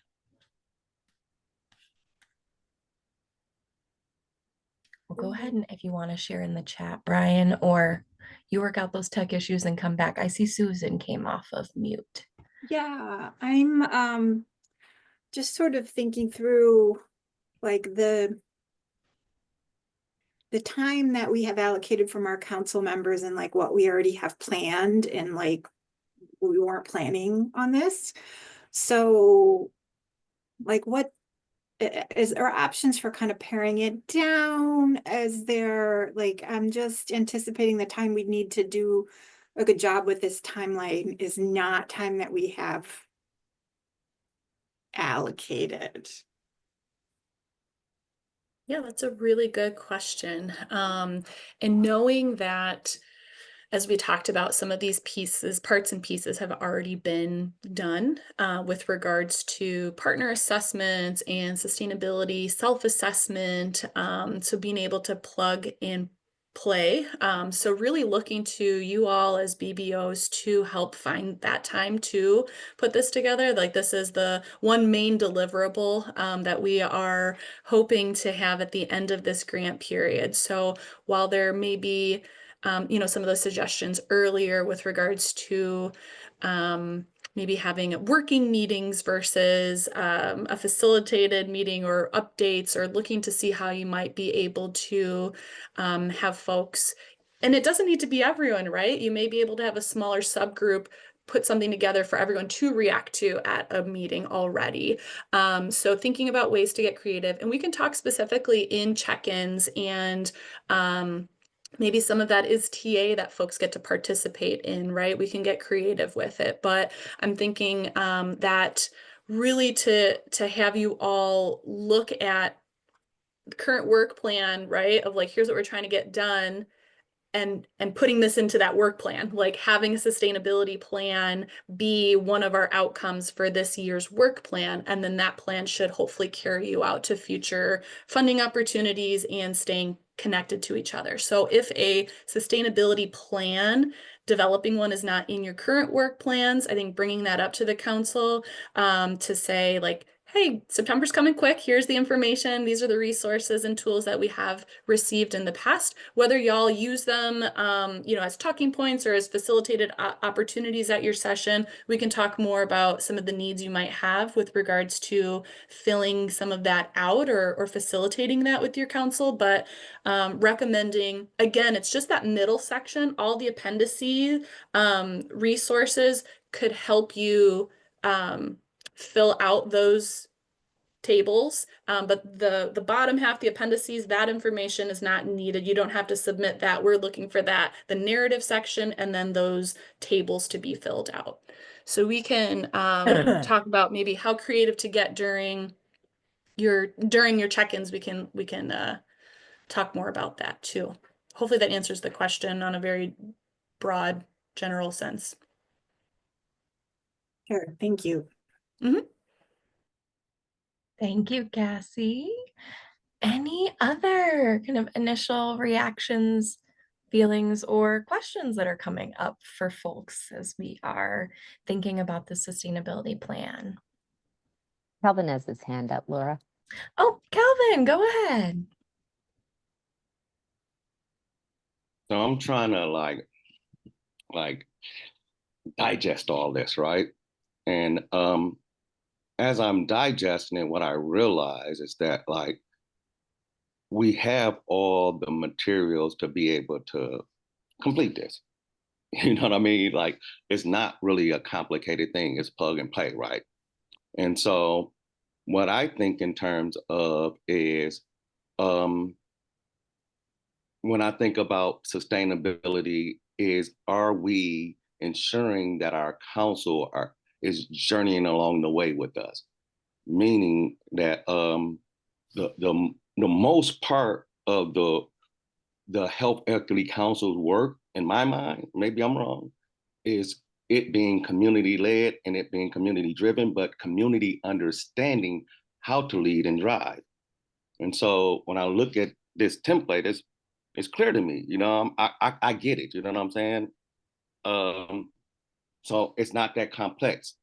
Well, go ahead and if you want to share in the chat, Brian, or you work out those tech issues and come back. I see Susan came off of mute.
Yeah, I'm just sort of thinking through like the time that we have allocated from our council members and like what we already have planned and like we weren't planning on this. So like what is there options for kind of paring it down as they're like, I'm just anticipating the time we'd need to do a good job with this timeline is not time that we have allocated.
Yeah, that's a really good question. And knowing that, as we talked about, some of these pieces, parts and pieces have already been done with regards to partner assessments and sustainability, self-assessment. So being able to plug and play. So really looking to you all as BBOs to help find that time to put this together. Like this is the one main deliverable that we are hoping to have at the end of this grant period. So while there may be some of those suggestions earlier with regards to maybe having working meetings versus a facilitated meeting or updates, or looking to see how you might be able to have folks, and it doesn't need to be everyone, right? You may be able to have a smaller subgroup put something together for everyone to react to at a meeting already. So thinking about ways to get creative, and we can talk specifically in check-ins, and maybe some of that is TA that folks get to participate in, right? We can get creative with it, but I'm thinking that really to have you all look at the current work plan, right? Of like, here's what we're trying to get done, and putting this into that work plan, like having a sustainability plan be one of our outcomes for this year's work plan. And then that plan should hopefully carry you out to future funding opportunities and staying connected to each other. So if a sustainability plan, developing one, is not in your current work plans, I think bringing that up to the council to say like, hey, September's coming quick. Here's the information. These are the resources and tools that we have received in the past. Whether y'all use them, as talking points or as facilitated opportunities at your session, we can talk more about some of the needs you might have with regards to filling some of that out or facilitating that with your council. But recommending, again, it's just that middle section. All the appendices, resources could help you fill out those tables, but the bottom half, the appendices, that information is not needed. You don't have to submit that. We're looking for that, the narrative section, and then those tables to be filled out. So we can talk about maybe how creative to get during your check-ins. We can talk more about that too. Hopefully that answers the question on a very broad, general sense.
Sure, thank you.
Thank you, Cassie. Any other kind of initial reactions, feelings, or questions that are coming up for folks as we are thinking about the sustainability plan?
Calvin has his hand up, Laura.
Oh, Calvin, go ahead.
So I'm trying to like digest all this, right? And as I'm digesting it, what I realize is that like we have all the materials to be able to complete this. You know what I mean? Like it's not really a complicated thing. It's plug and play, right? And so what I think in terms of is when I think about sustainability is, are we ensuring that our council is journeying along the way with us? Meaning that the most part of the Health Equity Council's work, in my mind, maybe I'm wrong, is it being community led and it being community driven, but community understanding how to lead and drive. And so when I look at this template, it's clear to me, I get it, you know what I'm saying? So it's not that complex.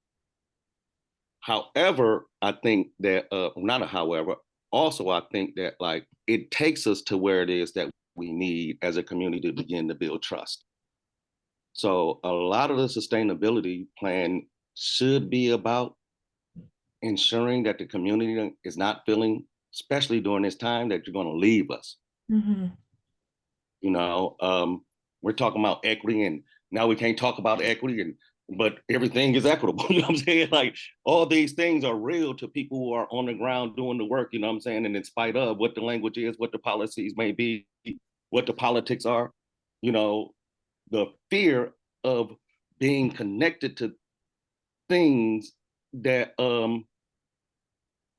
However, I think that, not a however, also I think that like it takes us to where it is that we need as a community to begin to build trust. So a lot of the sustainability plan should be about ensuring that the community is not feeling, especially during this time, that you're going to leave us. We're talking about equity, and now we can't talk about equity, and but everything is equitable. You know what I'm saying? Like all these things are real to people who are on the ground doing the work, you know what I'm saying? And in spite of what the language is, what the policies may be, what the politics are, you know, the fear of being connected to things that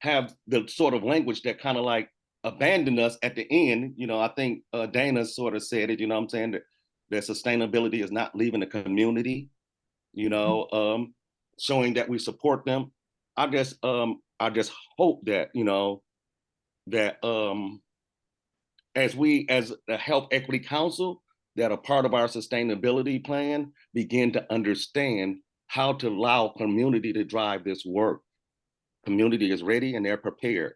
have the sort of language that kind of like abandon us at the end. You know, I think Dana sort of said it, you know what I'm saying? That sustainability is not leaving the community, you know, showing that we support them. I just hope that, you know, that as we as the Health Equity Council that are part of our sustainability plan begin to understand how to allow community to drive this work. Community is ready and they're prepared.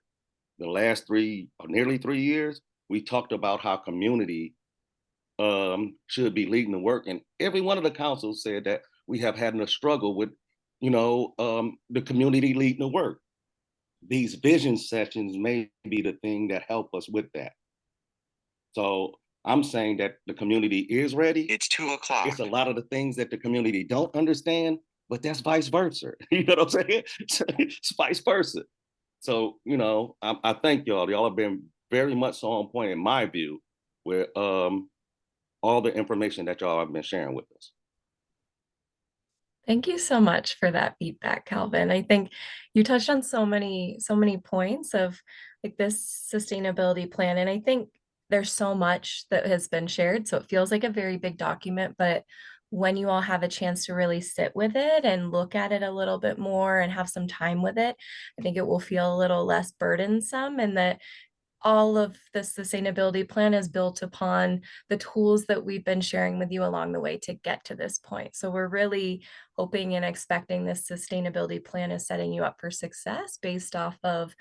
The last nearly 3 years, we talked about how community should be leading the work. And every one of the councils said that we have had a struggle with, you know, the community leading the work. These vision sessions may be the thing that help us with that. So I'm saying that the community is ready.
It's 2:00.
It's a lot of the things that the community don't understand, but that's vice versa. You know what I'm saying? It's vice versa. So, you know, I thank y'all. Y'all have been very much so on point in my view with all the information that y'all have been sharing with us.
Thank you so much for that feedback, Calvin. I think you touched on so many points of like this sustainability plan. And I think there's so much that has been shared. So it feels like a very big document, but when you all have a chance to really sit with it and look at it a little bit more and have some time with it, I think it will feel a little less burdensome and that all of the sustainability plan is built upon the tools that we've been sharing with you along the way to get to this point. So we're really hoping and expecting this sustainability plan is setting you up for success based off of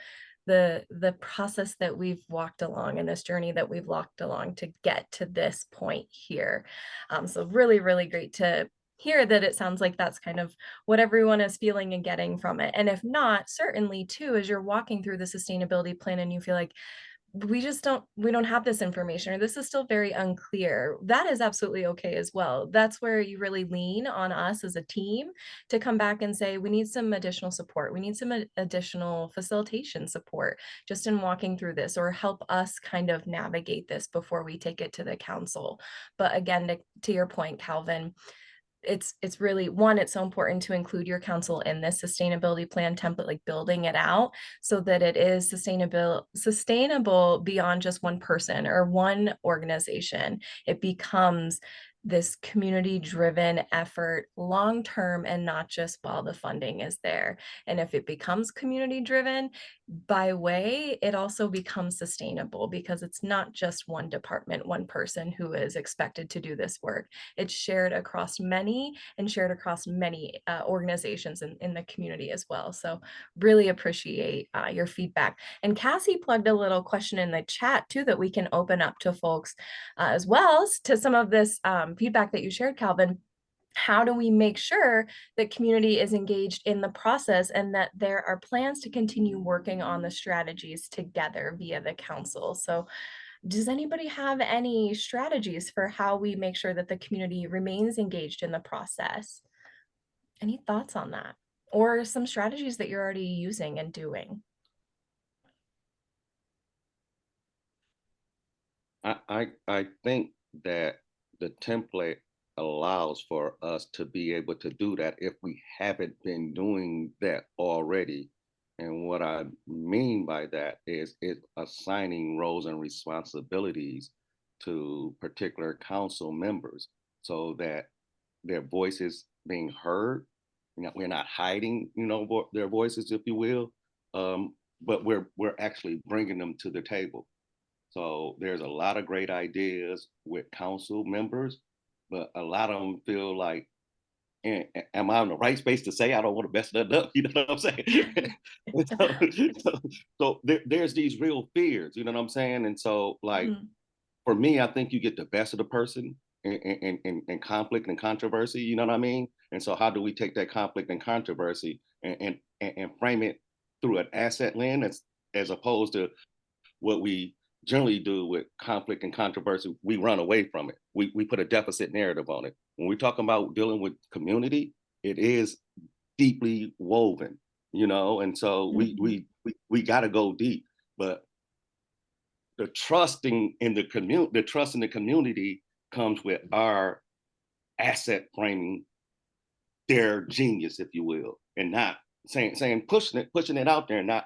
the process that we've walked along and this journey that we've walked along to get to this point here. So really, really great to hear that it sounds like that's kind of what everyone is feeling and getting from it. And if not, certainly too, as you're walking through the sustainability plan and you feel like we don't have this information or this is still very unclear, that is absolutely okay as well. That's where you really lean on us as a team to come back and say we need some additional support, we need some additional facilitation support just in walking through this, or help us kind of navigate this before we take it to the council. But again, to your point, Calvin, it's really one, it's so important to include your council in this sustainability plan template, like building it out so that it is sustainable beyond just one person or one organization. It becomes this community driven effort long term and not just while the funding is there. And if it becomes community driven by way, it also becomes sustainable because it's not just one department, one person who is expected to do this work. It's shared across many and shared across many organizations in the community as well. So really appreciate your feedback. And Cassie plugged a little question in the chat too that we can open up to folks as well as to some of this feedback that you shared, Calvin. How do we make sure that community is engaged in the process and that there are plans to continue working on the strategies together via the council? So does anybody have any strategies for how we make sure that the community remains engaged in the process? Any thoughts on that? Or some strategies that you're already using and doing?
I think that the template allows for us to be able to do that if we haven't been doing that already. And what I mean by that is it assigning roles and responsibilities to particular council members so that their voices being heard. You know, we're not hiding, you know, their voices, if you will, but we're actually bringing them to the table. So there's a lot of great ideas with council members, but a lot of them feel like, am I in the right space to say I don't want to mess that up? You know what I'm saying? There's these real fears, you know what I'm saying? And so like, for me, I think you get the best of the person in conflict and controversy, you know what I mean? And so how do we take that conflict and controversy and frame it through an asset lens as opposed to what we generally do with conflict and controversy? We run away from it. We put a deficit narrative on it. When we're talking about dealing with community, it is deeply woven, you know, and so we got to go deep. But the trusting in the community, the trust in the community comes with our asset framing their genius, if you will, and not saying pushing it out there, and not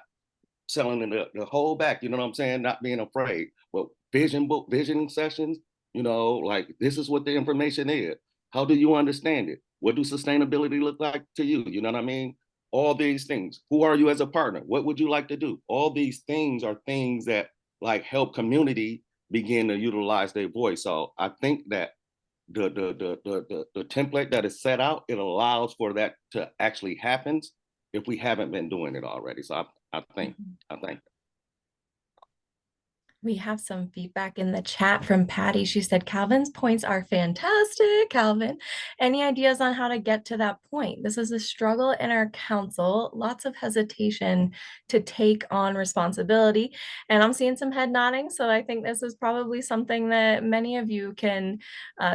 selling the whole back. You know what I'm saying? Not being afraid. But visioning sessions. You know, like this is what the information is. How do you understand it? What do sustainability look like to you? You know what I mean? All these things. Who are you as a partner? What would you like to do? All these things are things that like help community begin to utilize their voice. So I think that the template that is set out, it allows for that to actually happen if we haven't been doing it already. So I think
We have some feedback in the chat from Patty. She said, Calvin's points are fantastic. Calvin, any ideas on how to get to that point? This is a struggle in our council, lots of hesitation to take on responsibility. And I'm seeing some head nodding. So I think this is probably something that many of you can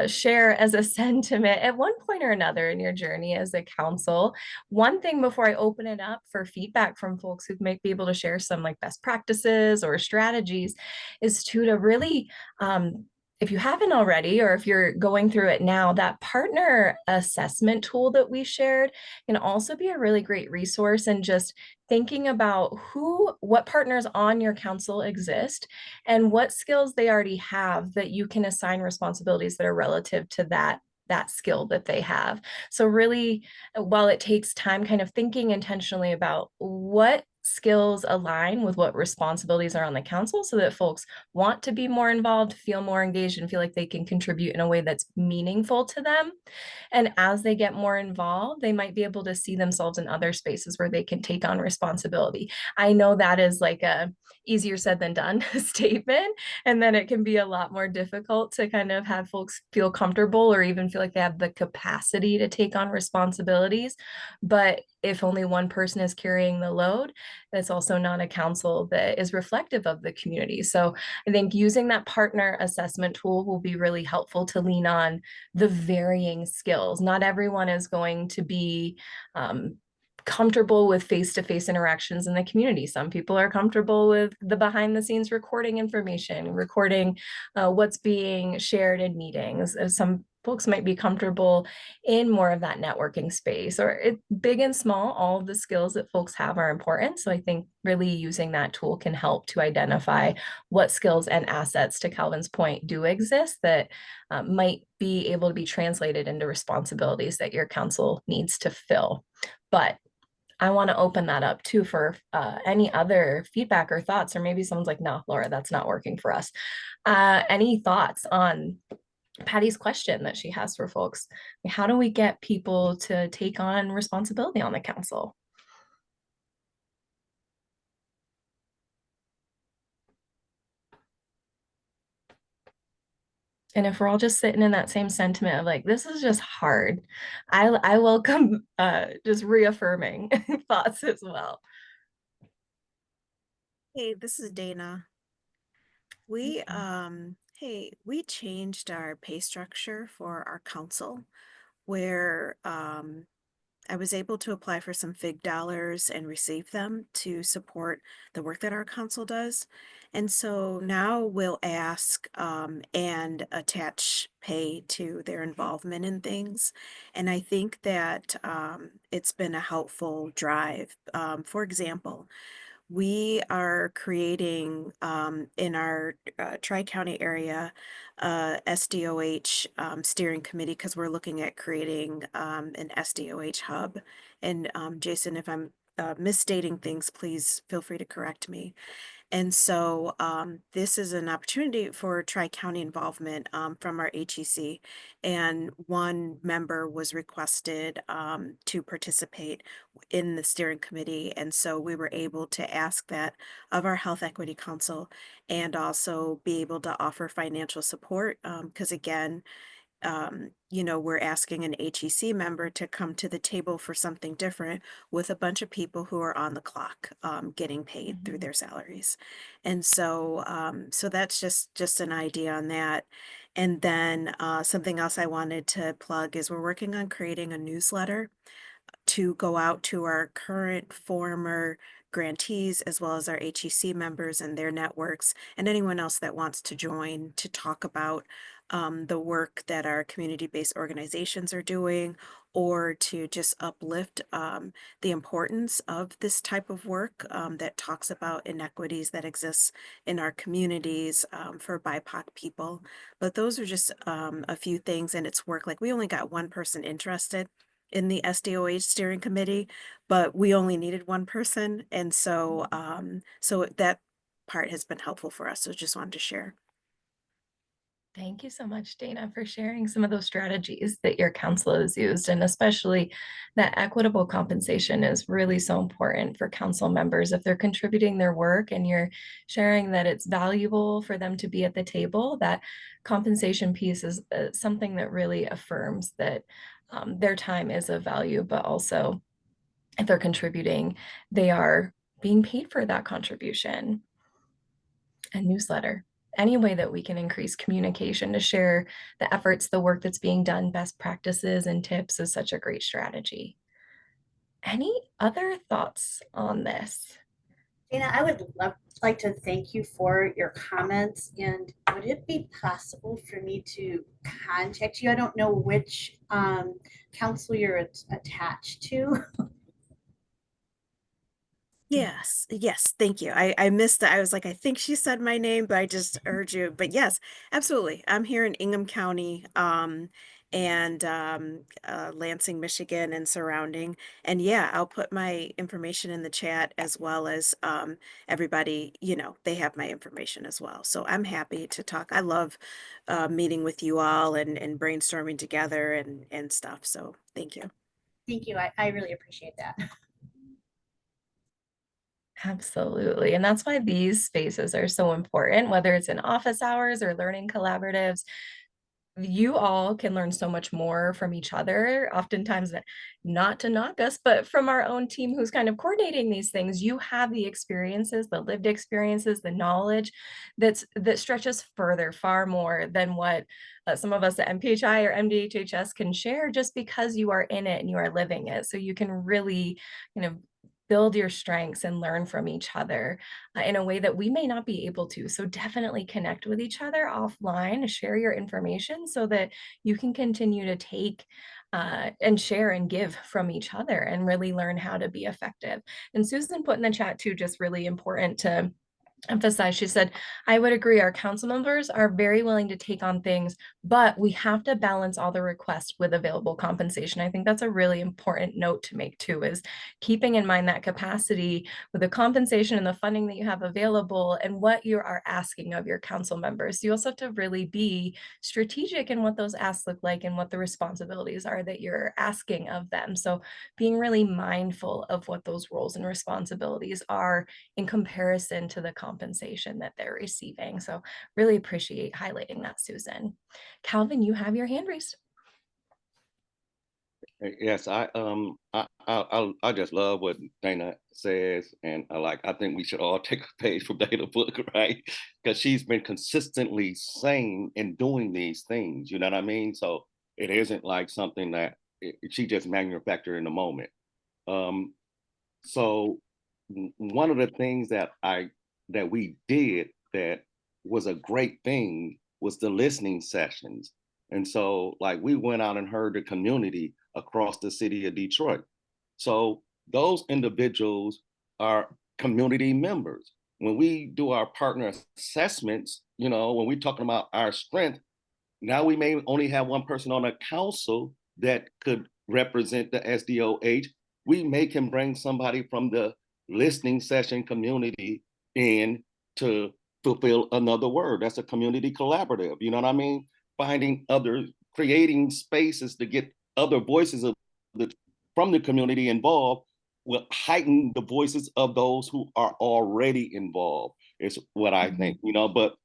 share as a sentiment at one point or another in your journey as a council. One thing before I open it up for feedback from folks who might be able to share some like best practices or strategies is to really if you haven't already, or if you're going through it now, that partner assessment tool that we shared can also be a really great resource. And just thinking about what partners on your council exist and what skills they already have that you can assign responsibilities that are relative to that skill that they have. So really, while it takes time, kind of thinking intentionally about what skills align with what responsibilities are on the council so that folks want to be more involved, feel more engaged, and feel like they can contribute in a way that's meaningful to them. And as they get more involved, they might be able to see themselves in other spaces where they can take on responsibility. I know that is like a easier said than done statement, and then it can be a lot more difficult to kind of have folks feel comfortable or even feel like they have the capacity to take on responsibilities. But if only one person is carrying the load, that's also not a council that is reflective of the community. So I think using that partner assessment tool will be really helpful to lean on the varying skills. Not everyone is going to be comfortable with face-to-face interactions in the community. Some people are comfortable with the behind-the-scenes recording information, recording what's being shared in meetings. Some folks might be comfortable in more of that networking space, or big and small, all of the skills that folks have are important. So I think really using that tool can help to identify what skills and assets, to Calvin's point, do exist that might be able to be translated into responsibilities that your council needs to fill. But I want to open that up too for any other feedback or thoughts, or maybe someone's like, no, Laura, that's not working for us. Any thoughts on Patty's question that she has for folks? How do we get people to take on responsibility on the council? And if we're all just sitting in that same sentiment of like, this is just hard, I welcome just reaffirming thoughts as well.
Hey, this is Dana. We we changed our pay structure for our council, where I was able to apply for some FIG dollars and receive them to support the work that our council does. And so now we'll ask and attach pay to their involvement in things. And I think that it's been a helpful drive. For example, we are creating in our Tri-County area SDOH steering committee, because we're looking at creating an SDOH hub. And Jason, if I'm misstating things, please feel free to correct me. And so this is an opportunity for Tri-County involvement from our HEC. And one member was requested to participate in the steering committee. And so we were able to ask that of our Health Equity Council, and also be able to offer financial support. Because again, you know, we're asking an HEC member to come to the table for something different with a bunch of people who are on the clock, getting paid through their salaries. And so, so that's just an idea on that. And then something else I wanted to plug is we're working on creating a newsletter to go out to our current, former grantees, as well as our HEC members and their networks, and anyone else that wants to join to talk about the work that our community-based organizations are doing, or to just uplift the importance of this type of work that talks about inequities that exist in our communities for BIPOC people. But those are just a few things, and it's work. Like, we only got one person interested in the SDOH steering committee, but we only needed one person. And so, so that part has been helpful for us. So just wanted to share.
Thank you so much, Dana, for sharing some of those strategies that your council has used, and especially that equitable compensation is really so important for council members. If they're contributing their work and you're sharing that it's valuable for them to be at the table, that compensation piece is something that really affirms that their time is of value, but also if they're contributing, they are being paid for that contribution. And newsletter, any way that we can increase communication to share the efforts, the work that's being done, best practices and tips is such a great strategy. Any other thoughts on this?
Dana, I would like to thank you for your comments, and would it be possible for me to contact you? I don't know which council you're attached to.
Yes, yes, thank you. I missed that. I was like, I think she said my name, but I just heard you. But yes, absolutely. I'm here in Ingham County, and Lansing, Michigan, and surrounding. And yeah, I'll put my information in the chat, as well as everybody, you know, they have my information as well. So I'm happy to talk. I love meeting with you all and brainstorming together and stuff. So thank you.
Thank you. I really appreciate that.
Absolutely. And that's why these spaces are so important, whether it's in office hours or learning collaboratives. You all can learn so much more from each other, oftentimes not to knock us, but from our own team who's kind of coordinating these things. You have the experiences, the lived experiences, the knowledge that stretches further, far more than what some of us at MPHI or MDHHS can share, just because you are in it and you are living it. So you can really, you know, build your strengths and learn from each other in a way that we may not be able to. So definitely connect with each other offline, share your information so that you can continue to take and share and give from each other and really learn how to be effective. And Susan put in the chat too, just really important to emphasize. She said, I would agree, our council members are very willing to take on things, but we have to balance all the requests with available compensation. I think that's a really important note to make too, is keeping in mind that capacity with the compensation and the funding that you have available and what you are asking of your council members. You also have to really be strategic in what those asks look like and what the responsibilities are that you're asking of them. So being really mindful of what those roles and responsibilities are in comparison to the compensation that they're receiving. So really appreciate highlighting that, Susan. Calvin, you have your hand raised.
Yes, I just love what Dana says, and I think we should all take a page from Dana's book, right? Because she's been consistently saying and doing these things. You know what I mean? So it isn't like something that she just manufactured in the moment. So one of the things that we did that was a great thing was the listening sessions. And so like we went out and heard the community across the city of Detroit. So those individuals are community members. When we do our partner assessments, you know, when we're talking about our strength, now we may only have one person on a council that could represent the SDOH. We may can bring somebody from the listening session community in to fulfill another word. That's a community collaborative. You know what I mean? Finding other, creating spaces to get other voices from the community involved will heighten the voices of those who are already involved, is what I think, you know. But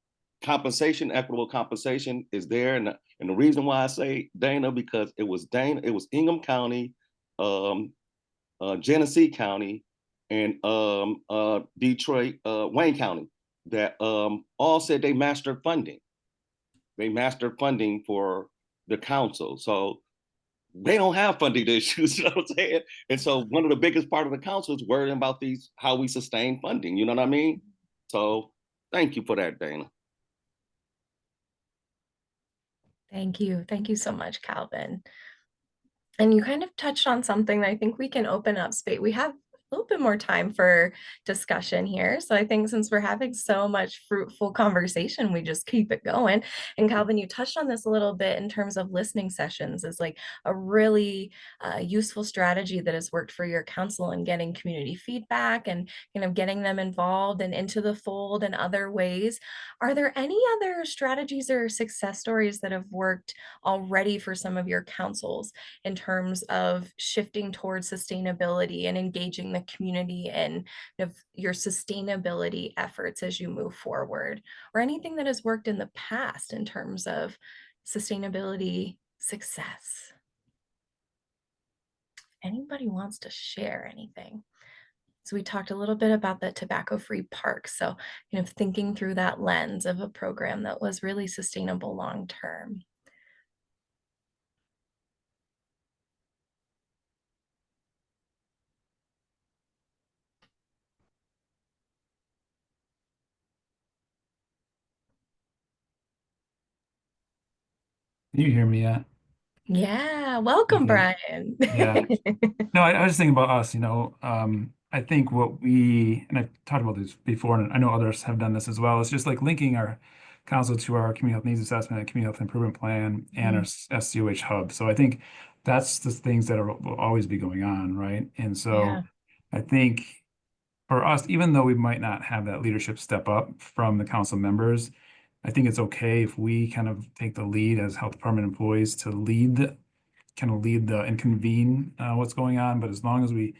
compensation, equitable compensation is there. And the reason why I say Dana, because it was Ingham County, Genesee County, and Detroit, Wayne County that all said they mastered funding. They mastered funding for the council. So they don't have funding issues, you know what I'm saying? And so one of the biggest part of the council is worrying about how we sustain funding, you know what I mean? So thank you for that, Dana.
Thank you. Thank you so much, Calvin. And you kind of touched on something that I think we can open up space. We have a little bit more time for discussion here. So I think since we're having so much fruitful conversation, we just keep it going. And Calvin, you touched on this a little bit in terms of listening sessions is like a really useful strategy that has worked for your council in getting community feedback and getting them involved and into the fold in other ways. Are there any other strategies or success stories that have worked already for some of your councils in terms of shifting towards sustainability and engaging the community in your sustainability efforts as you move forward, or anything that has worked in the past in terms of sustainability success? Anybody wants to share anything? So we talked a little bit about the tobacco-free park. So, thinking through that lens of a program that was really sustainable long term.
Can you hear me yet?
Yeah, welcome,
Okay.
Brian.
Yeah. No, I was thinking about us, I think and I've talked about this before, and I know others have done this as well. It's just like linking our council to our community health needs assessment and community health improvement plan and our SCOH hub. So I think that's the things that will always be going on, right? And so
Yeah.
I think for us, even though we might not have that leadership step up from the council members, I think it's okay if we kind of take the lead as health department employees to lead and convene what's going on. But as long as we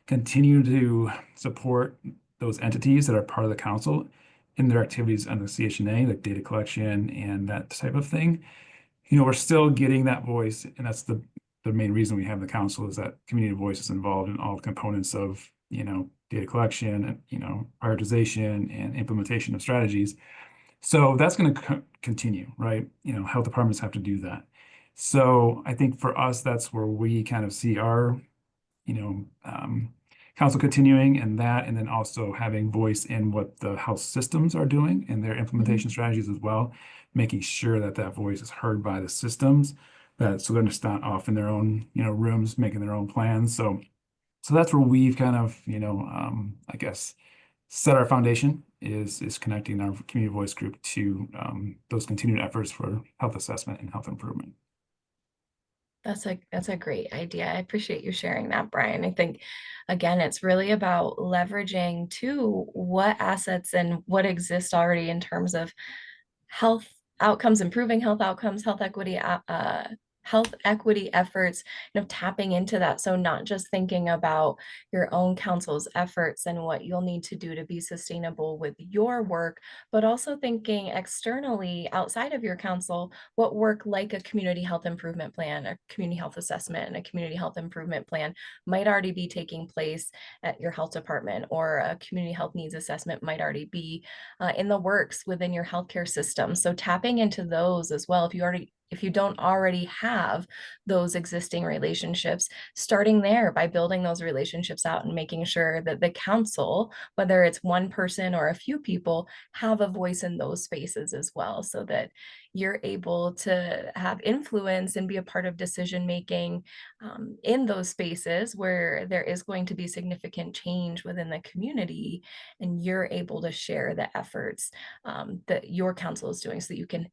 continue to support those entities that are part of the council in their activities under the CHNA, like data collection and that type of thing, we're still getting that voice. And that's the main reason we have the council, is that community voice is involved in all the components of, data collection and, prioritization and implementation of strategies. So that's going to continue, right? Health departments have to do that. So I think for us, that's where we kind of see our, council continuing and then also having voice in what the health systems are doing and their implementation strategies as well, making sure that that voice is heard by the systems, so they're just not off in their own, rooms making their own plans. So that's where we've kind of, I guess, set our foundation is connecting our community voice group to those continued efforts for health assessment and health improvement.
That's a great idea. I appreciate you sharing that, Brian. I think, again, it's really about leveraging too what assets and what exists already in terms of health outcomes, improving health outcomes, health equity efforts, tapping into that. So not just thinking about your own council's efforts and what you'll need to do to be sustainable with your work, but also thinking externally outside of your council, what work like a community health improvement plan, a community health assessment, and a community health improvement plan might already be taking place at your health department, or a community health needs assessment might already be in the works within your healthcare system. So tapping into those as well, if you don't already have those existing relationships, starting there by building those relationships out and making sure that the council, whether it's one person or a few people, have a voice in those spaces as well, so that you're able to have influence and be a part of decision making in those spaces where there is going to be significant change within the community, and you're able to share the efforts that your council is doing, so that you can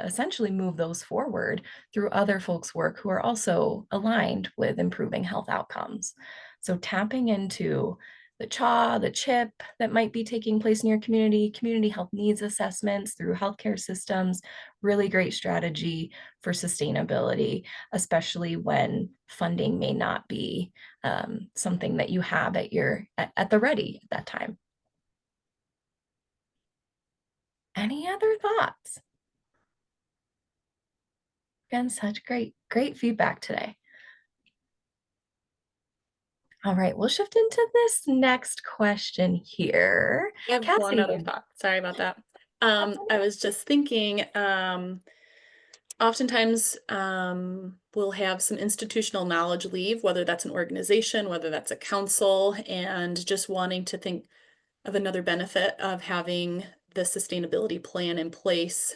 essentially move those forward through other folks' work who are also aligned with improving health outcomes. So tapping into the CHA, the CHIP that might be taking place in your community health needs assessments through healthcare systems, really great strategy for sustainability, especially when funding may not be something that you have at the ready at that time. Any other thoughts? Again, such great feedback today. All right, we'll shift into this next question here.
I have one other
Cassie.
thought. Sorry about that. I was just thinking, oftentimes we'll have some institutional knowledge leave, whether that's an organization, whether that's a council, and just wanting to think of another benefit of having the sustainability plan in place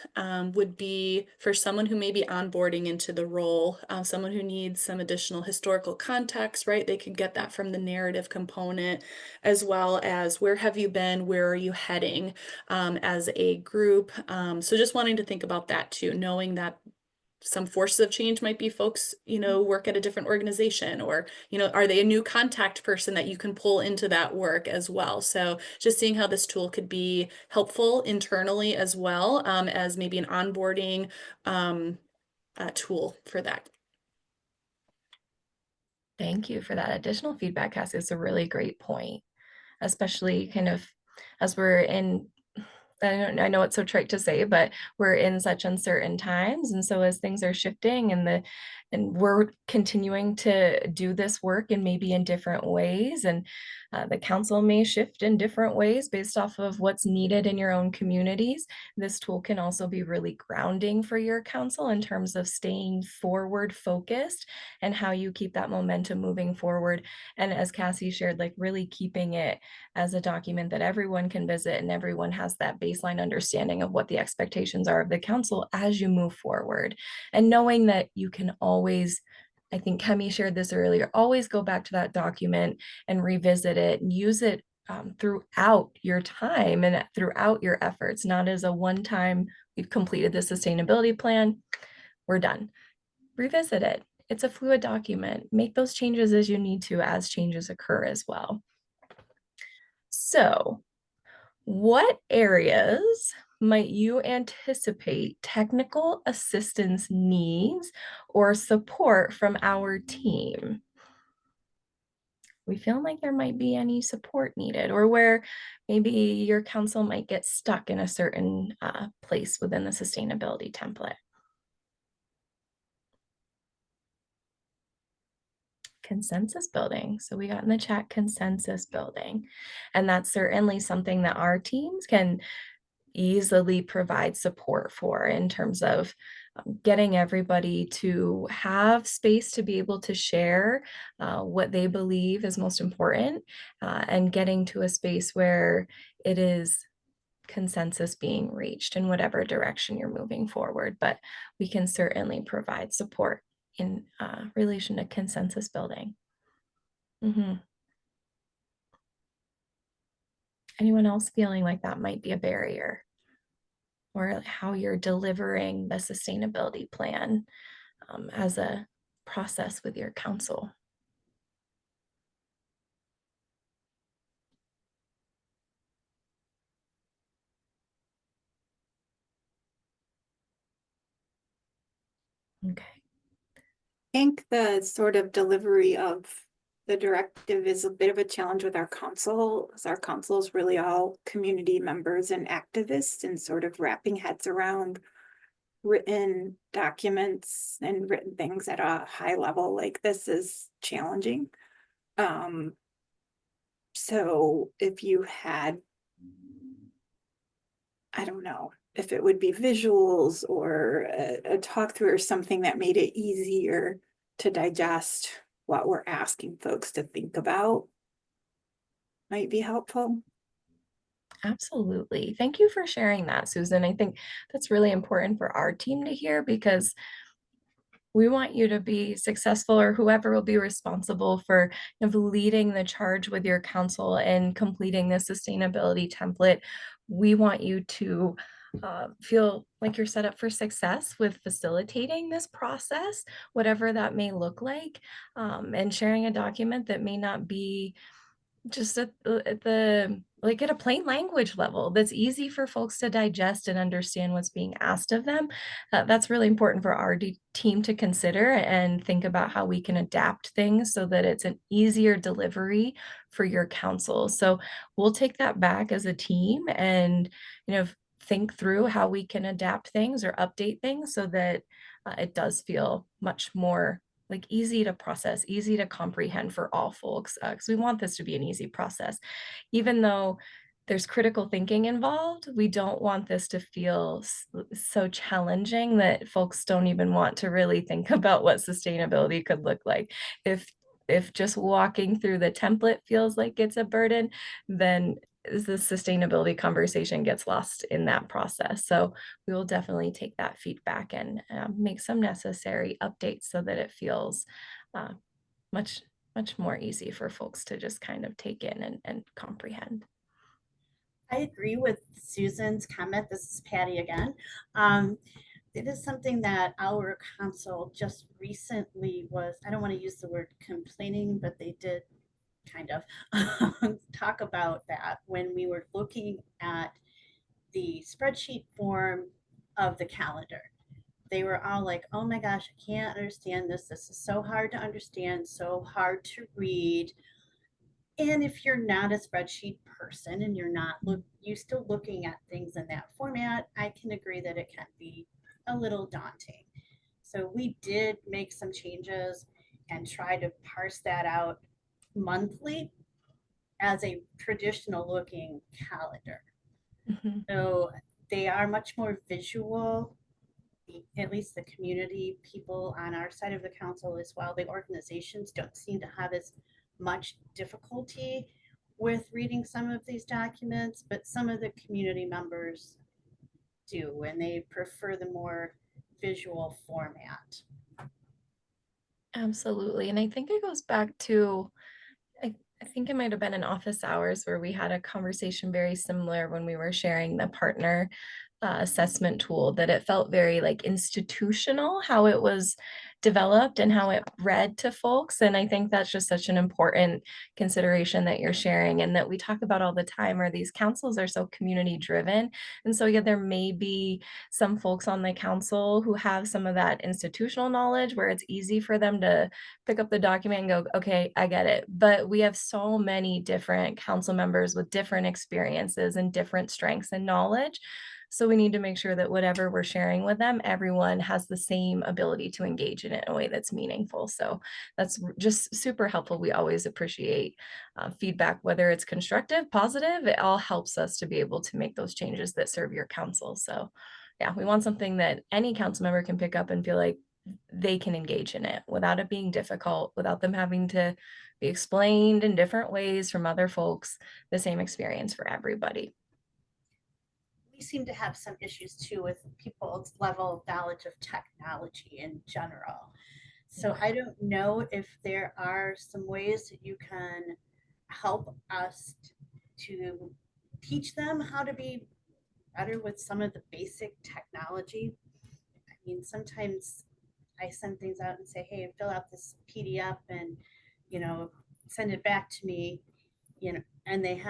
would be for someone who may be onboarding into the role, someone who needs some additional historical context, right? They could get that from the narrative component, as well as where have you been, where are you heading as a group. So just wanting to think about that too, knowing that some forces of change might be folks, work at a different organization, or, are they a new contact person that you can pull into that work as well? So just seeing how this tool could be helpful internally as well, as maybe an onboarding tool for that.
Thank you for that additional feedback, Cassie. It's a really great point, especially kind of as we're in, I know it's so trite to say, but we're in such uncertain times. And so as things are shifting and we're continuing to do this work and maybe in different ways, and the council may shift in different ways based off of what's needed in your own communities. This tool can also be really grounding for your council in terms of staying forward focused and how you keep that momentum moving forward. And as Cassie shared, like really keeping it as a document that everyone can visit and everyone has that baseline understanding of what the expectations are of the council as you move forward. And knowing that you can always, I think Kemi shared this earlier, always go back to that document and revisit it and use it throughout your time and throughout your efforts, not as a one-time, we've completed the sustainability plan, we're done. Revisit it. It's a fluid document. Make those changes as you need to as changes occur as well. So, what areas might you anticipate technical assistance needs or support from our team? We feel like there might be any support needed, or where maybe your council might get stuck in a certain place within the sustainability template. Consensus building. So we got in the chat consensus building, and that's certainly something that our teams can easily provide support for in terms of getting everybody to have space to be able to share what they believe is most important, and getting to a space where it is consensus being reached in whatever direction you're moving forward. But we can certainly provide support in relation to consensus building. Anyone else feeling like that might be a barrier? Or how you're delivering the sustainability plan as a process with your council? Okay.
I think the sort of delivery of the directive is a bit of a challenge with our council, as our council is really all community members and activists, and sort of wrapping heads around written documents and written things at a high level like this is challenging. So if you had, I don't know, if it would be visuals or a talk through or something that made it easier to digest what we're asking folks to think about, might be helpful.
Absolutely. Thank you for sharing that, Susan. I think that's really important for our team to hear, because we want you to be successful, or whoever will be responsible for leading the charge with your council and completing the sustainability template. We want you to feel like you're set up for success with facilitating this process, whatever that may look like, and sharing a document that may not be just at the like at a plain language level that's easy for folks to digest and understand what's being asked of them. That's really important for our team to consider and think about how we can adapt things so that it's an easier delivery for your council. So we'll take that back as a team and think through how we can adapt things or update things so that it does feel much more like easy to process, easy to comprehend for all folks, because we want this to be an easy process. Even though there's critical thinking involved, we don't want this to feel so challenging that folks don't even want to really think about what sustainability could look like. If just walking through the template feels like it's a burden, then the sustainability conversation gets lost in that process. So we will definitely take that feedback and make some necessary updates so that it feels uh, much more easy for folks to just kind of take in and comprehend.
I agree with Susan's comment. This is Patty again. It is something that our council just recently was, I don't want to use the word complaining, but they did kind of talk about that when we were looking at the spreadsheet form of the calendar. They were all like, oh my gosh, I can't understand this. This is so hard to understand, so hard to read. And if you're not a spreadsheet person and you're not used to looking at things in that format, I can agree that it can be a little daunting. So we did make some changes and try to parse that out monthly as a traditional looking calendar.
Mhm.
So they are much more visual, at least the community people on our side of the council as well. The organizations don't seem to have as much difficulty with reading some of these documents, but some of the community members do, and they prefer the more visual format.
Absolutely. And I think it goes back to, I think it might have been in office hours where we had a conversation very similar when we were sharing the partner assessment tool, that it felt very like institutional how it was developed and how it read to folks. And I think that's just such an important consideration that you're sharing and that we talk about all the time, are these councils are so community driven. And so yeah, there may be some folks on the council who have some of that institutional knowledge where it's easy for them to pick up the document and go, okay, I get it. But we have so many different council members with different experiences and different strengths and knowledge. So we need to make sure that whatever we're sharing with them, everyone has the same ability to engage in it in a way that's meaningful. So that's just super helpful. We always appreciate feedback, whether it's constructive, positive, it all helps us to be able to make those changes that serve your council. So yeah, we want something that any council member can pick up and feel like they can engage in it without it being difficult, without them having to be explained in different ways from other folks, the same experience for everybody.
We seem to have some issues too with people's level of knowledge of technology in general. So I don't know if there are some ways that you can help us to teach them how to be better with some of the basic technology. I mean, sometimes I send things out and say, hey, fill out this PDF and, you know, send it back to me, you know, and they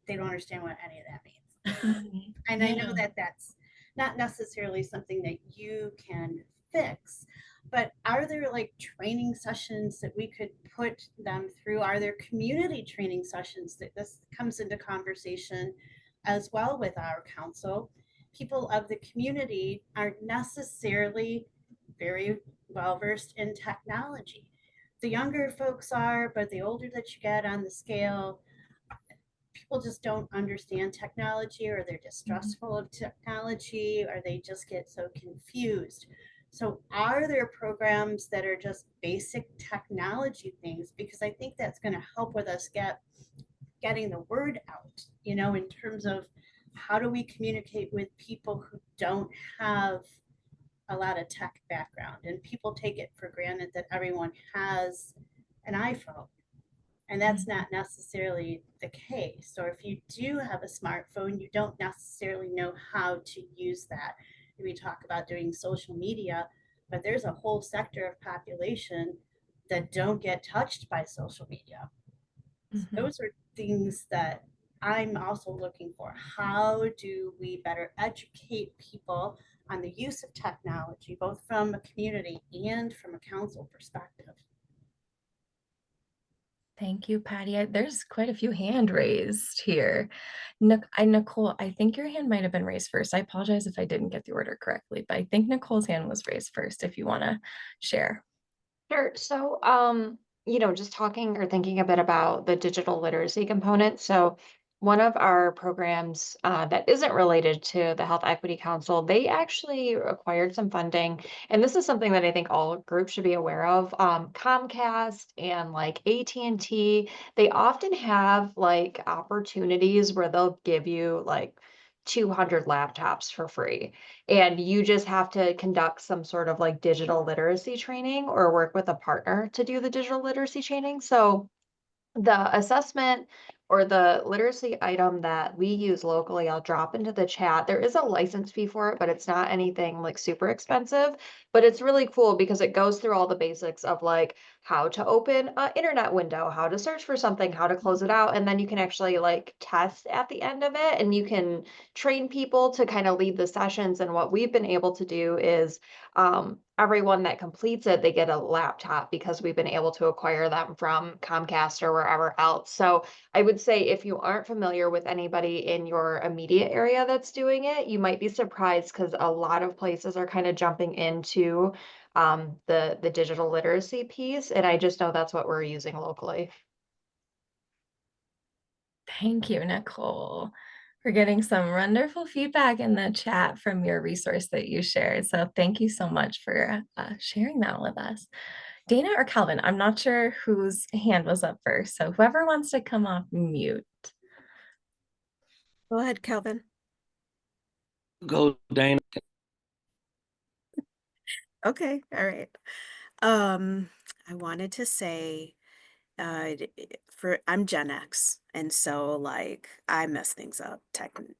don't understand what any of that means.
Mhm.
And I know that that's not necessarily something that you can fix, but are there like training sessions that we could put them through? Are there community training sessions that this comes into conversation as well with our council? People of the community aren't necessarily very well versed in technology. The younger folks are, but the older that you get on the scale, people just don't understand technology, or they're distrustful of technology, or they just get so confused. So are there programs that are just basic technology things? Because I think that's going to help with us getting the word out, you know, in terms of how do we communicate with people who don't have a lot of tech background, and people take it for granted that everyone has an iPhone. And that's not necessarily the case. Or if you do have a smartphone, you don't necessarily know how to use that. We talk about doing social media, but there's a whole sector of population that don't get touched by social media. So those are things that I'm also looking for. How do we better educate people on the use of technology, both from a community and from a council perspective?
Thank you, Patty. There's quite a few hand raised here. Nicole, I think your hand might have been raised first. I apologize if I didn't get the order correctly, but I think Nicole's hand was raised first if you want to share.
Sure. So, just talking or thinking a bit about the digital literacy component. So, one of our programs that isn't related to the Health Equity Council, they actually acquired some funding. And this is something that I think all groups should be aware of. Comcast and like AT&T, they often have like opportunities where they'll give you like 200 laptops for free. And you just have to conduct some sort of like digital literacy training or work with a partner to do the digital literacy training. So the assessment or the literacy item that we use locally, I'll drop into the chat. There is a license fee for it, but it's not anything like super expensive. But it's really cool because it goes through all the basics of like how to open an internet window, how to search for something, how to close it out. And then you can actually like test at the end of it and you can train people to kind of lead the sessions. And what we've been able to do is everyone that completes it, they get a laptop because we've been able to acquire them from Comcast or wherever else. So I would say if you aren't familiar with anybody in your immediate area that's doing it, you might be surprised because a lot of places are kind of jumping into the digital literacy piece. And I just know that's what we're using locally.
Thank you, Nicole. We're getting some wonderful feedback in the chat from your resource that you shared. So thank you so much for sharing that with us. Dana or Calvin, I'm not sure whose hand was up first. So whoever wants to come off mute.
Go ahead, Calvin.
Go, Dana.
Okay, all right. I wanted to say I'm Gen X, and so like I mess things up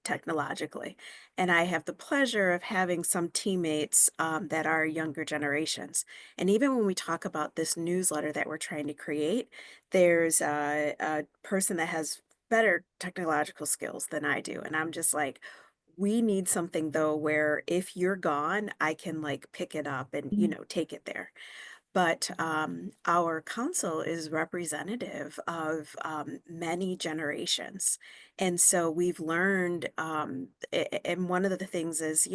technologically, and I have the pleasure of having some teammates that are younger generations. And even when we talk about this newsletter that we're trying to create, there's a person that has better technological skills than I do, and I'm just like, we need something though where if you're gone, I can like pick it up and take it there. But our council is representative of many generations. And so we've learned, and one of the things is,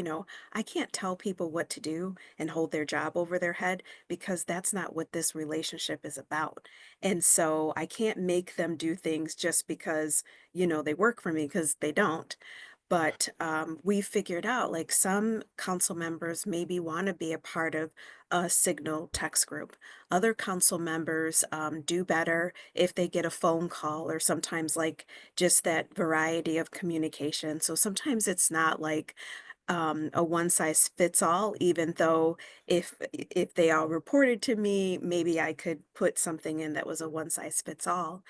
I can't tell people what to do and hold their job over their head because that's not what this relationship is about. And so I can't make them do things just because, they work for me because they don't. But we figured out like some council members maybe want to be a part of a Signal text group. Other council members do better if they get a phone call or sometimes like just that variety of communication. So sometimes it's not like a one size fits all, even though if they all reported to me, maybe I could put something in that was a one size fits all.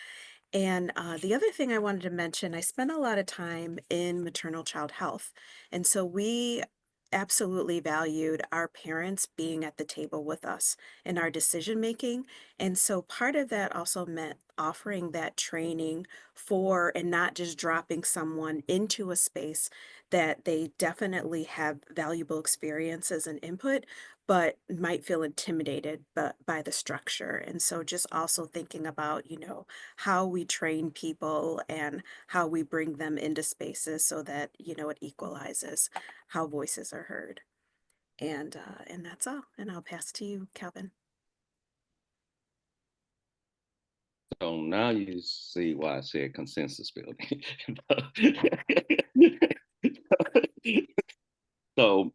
And the other thing I wanted to mention, I spent a lot of time in maternal child health. And so we absolutely valued our parents being at the table with us in our decision making. And so part of that also meant offering that training for and not just dropping someone into a space that they definitely have valuable experiences and input, but might feel intimidated by the structure. And so just also thinking about, how we train people and how we bring them into spaces so that it equalizes how voices are heard. And that's all. And I'll pass to you, Calvin.
So now you see why I said consensus building. So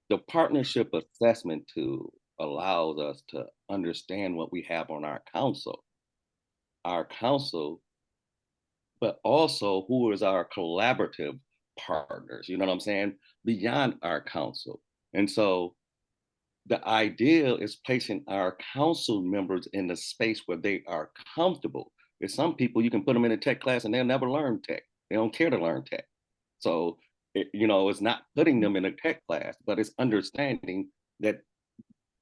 the partnership assessment tool allows us to understand what we have on our council, but also who is our collaborative partners, you know what I'm saying, beyond our council. And so the ideal is placing our council members in a space where they are comfortable. There's some people you can put them in a tech class and they'll never learn tech. They don't care to learn tech. So, it's not putting them in a tech class, but it's understanding that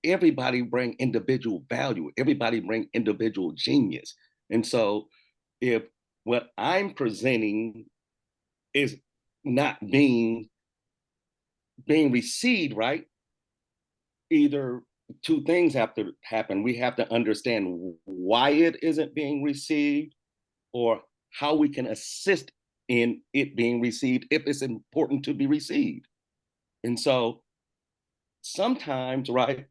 everybody bring individual value, everybody bring individual genius. And so if what I'm presenting is not being received right, either two things have to happen. We have to understand why it isn't being received, or how we can assist in it being received if it's important to be received. And so sometimes, right,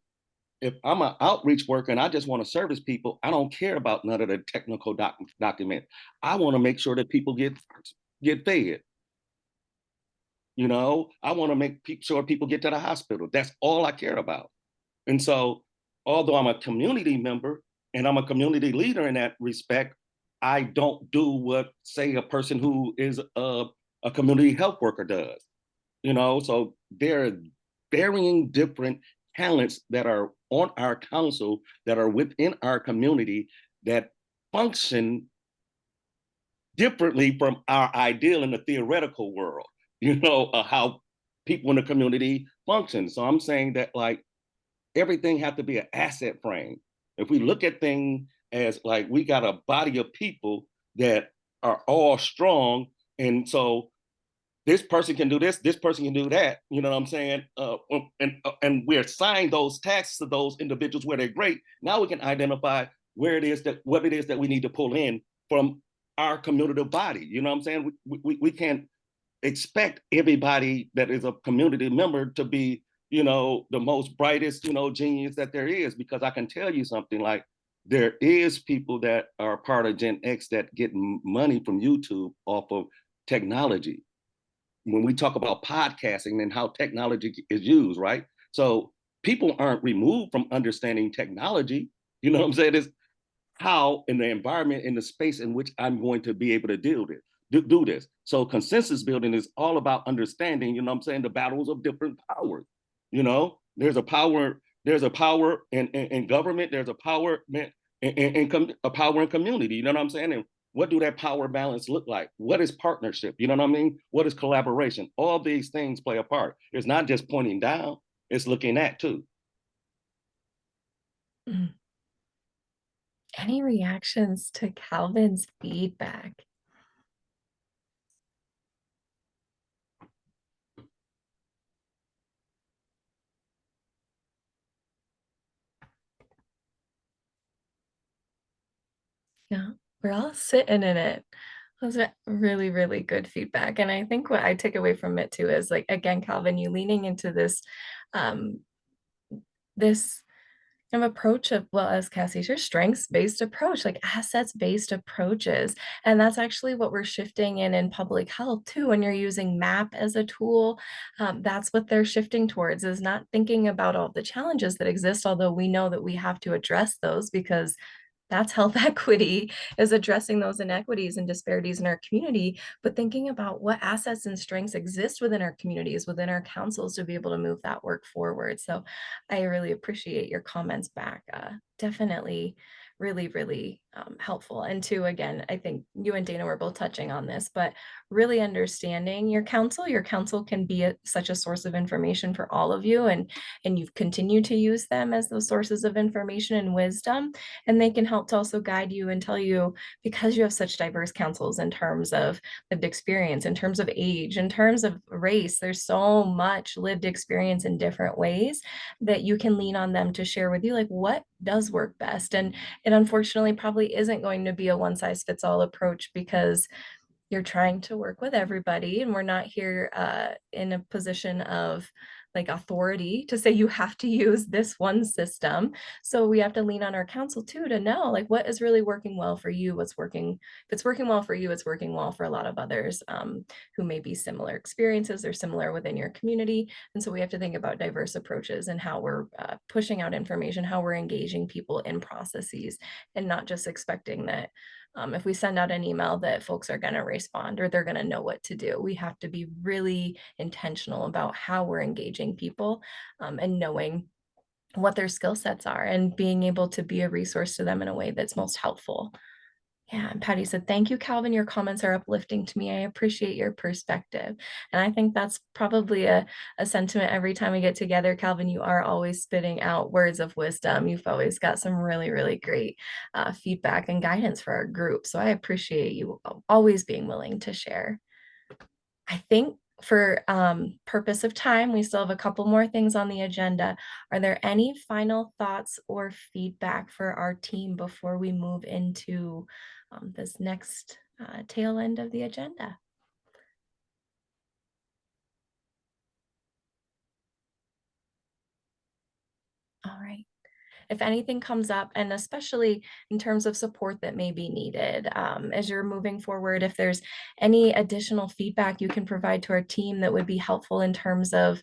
if I'm an outreach worker and I just want to service people, I don't care about none of the technical document. I want to make sure that people get fed. You know, I want to make sure people get to the hospital. That's all I care about. And so, although I'm a community member and I'm a community leader in that respect, I don't do what, say, a person who is a community health worker does. You know, so there are varying different talents that are on our council, that are within our community, that function differently from our ideal in the theoretical world, you know, how people in the community function. So I'm saying that, like, everything have to be an asset frame. If we look at things as like we got a body of people that are all strong, and so this person can do this person can do that. You know what I'm saying? And we assign those tasks to those individuals where they're great. Now we can identify where it is that what it is that we need to pull in from our community body. You know what I'm saying? We can't expect everybody that is a community member to be, you know, the most brightest, you know, genius that there is, because I can tell you something, like, there is people that are part of Gen X that get money from YouTube off of technology. When we talk about podcasting and how technology is used, right? So people aren't removed from understanding technology. You know what I'm saying? It's how, in the environment, in the space in which I'm going to be able to do this. So consensus building is all about understanding, you know what I'm saying, the battles of different powers. You know, there's a power in government, there's a power a power in community, you know what I'm saying? And what do that power balance look like? What is partnership? You know what I mean? What is collaboration? All these things play a part. It's not just pointing down, it's looking at too.
Mhm. Any reactions to Calvin's feedback? Yeah, we're all sitting in it. Those are really, really good feedback. And I think what I take away from it too is, like, again, Calvin, you leaning into um, this kind of approach of, well, as Cassie's, your strengths-based approach, like assets-based approaches. And that's actually what we're shifting in public health too. When you're using MAP as a tool, that's what they're shifting towards, is not thinking about all the challenges that exist, although we know that we have to address those, because that's health equity, is addressing those inequities and disparities in our community, but thinking about what assets and strengths exist within our communities, within our councils, to be able to move that work forward. So I really appreciate your comments back. Definitely really, really helpful. And two, again, I think you and Dana were both touching on this, but really understanding your council can be such a source of information for all of you. And you've continued to use them as those sources of information and wisdom. And they can help to also guide you and tell you, because you have such diverse councils in terms of lived experience, in terms of age, in terms of race, there's so much lived experience in different ways that you can lean on them to share with you, like, what does work best. And it unfortunately probably isn't going to be a one size fits all approach, because you're trying to work with everybody, and we're not here in a position of like authority to say you have to use this one system. So we have to lean on our council too, to know, like, what is really working well for you, what's working. If it's working well for you, it's working well for a lot of others who may be similar experiences or similar within your community. And so we have to think about diverse approaches and how we're pushing out information, how we're engaging people in processes, and not just expecting that if we send out an email that folks are going to respond or they're going to know what to do. We have to be really intentional about how we're engaging people and knowing what their skill sets are and being able to be a resource to them in a way that's most helpful. Yeah, and Patty said, thank you, Calvin. Your comments are uplifting to me. I appreciate your perspective. And I think that's probably a sentiment every time we get together. Calvin, you are always spitting out words of wisdom. You've always got some really, really great feedback and guidance for our group. So I appreciate you always being willing to share. I think for purpose of time, we still have a couple more things on the agenda. Are there any final thoughts or feedback for our team before we move into this next tail end of the agenda? All right. If anything comes up, and especially in terms of support that may be needed as you're moving forward, if there's any additional feedback you can provide to our team that would be helpful in terms of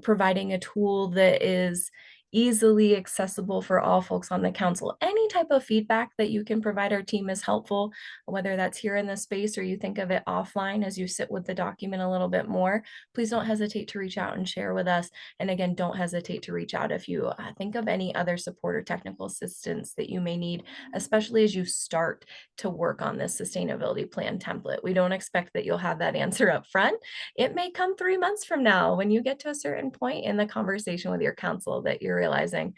providing a tool that is easily accessible for all folks on the council. Any type of feedback that you can provide our team is helpful, whether that's here in the space or you think of it offline as you sit with the document a little bit more. Please don't hesitate to reach out and share with us. And again, don't hesitate to reach out if you think of any other support or technical assistance that you may need, especially as you start to work on this sustainability plan template. We don't expect that you'll have that answer up front. It may come 3 months from now when you get to a certain point in the conversation with your council that you're realizing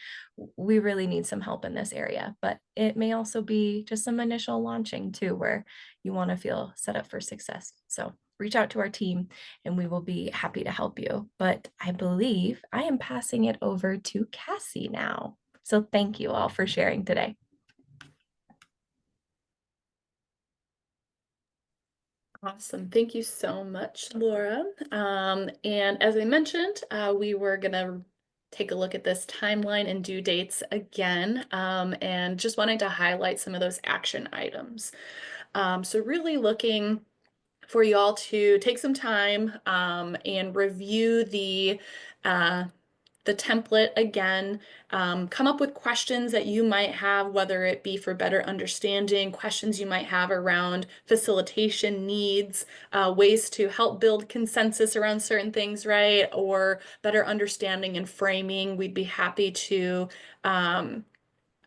we really need some help in this area. But it may also be just some initial launching too, where you want to feel set up for success. So reach out to our team and we will be happy to help you. But I believe I am passing it over to Cassie now. So thank you all for sharing today.
Awesome. Thank you so much, Laura. And as I mentioned, we were going to take a look at this timeline and due dates again, and just wanting to highlight some of those action items. So really looking for you all to take some time and review the template again, come up with questions that you might have, whether it be for better understanding, questions you might have around facilitation needs, ways to help build consensus around certain things, right? Or better understanding and framing. We'd be happy to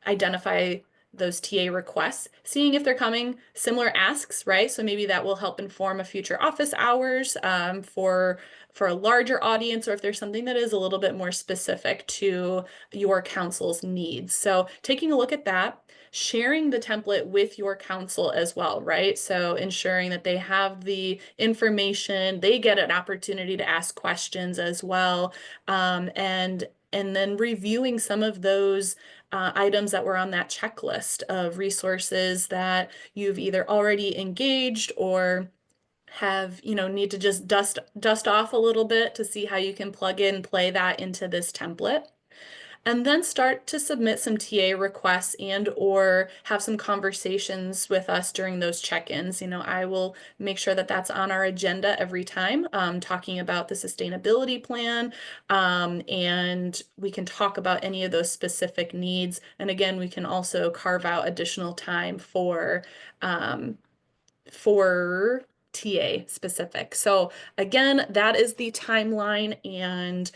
identify those TA requests, seeing if they're coming similar asks, right? So maybe that will help inform a future office hours for a larger audience, or if there's something that is a little bit more specific to your council's needs. So taking a look at that, sharing the template with your council as well, right? So ensuring that they have the information, they get an opportunity to ask questions as well, and then reviewing some of those items that were on that checklist of resources that you've either already engaged or have, need to just dust off a little bit to see how you can plug in, play that into this template. And then start to submit some TA requests and or have some conversations with us during those check-ins. I will make sure that that's on our agenda every time, talking about the sustainability plan, and we can talk about any of those specific needs. And again, we can also carve out additional time for TA specific. So again, that is the timeline and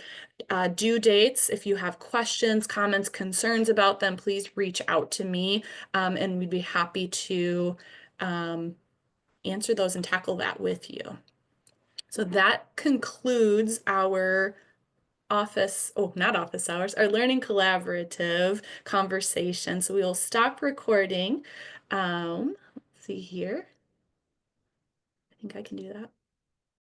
due dates. If you have questions, comments, concerns about them, please reach out to me, and we'd be happy to answer those and tackle that with you. So that concludes our not office hours, our learning collaborative conversation. So we will stop recording. Let's see here. I think I can do that.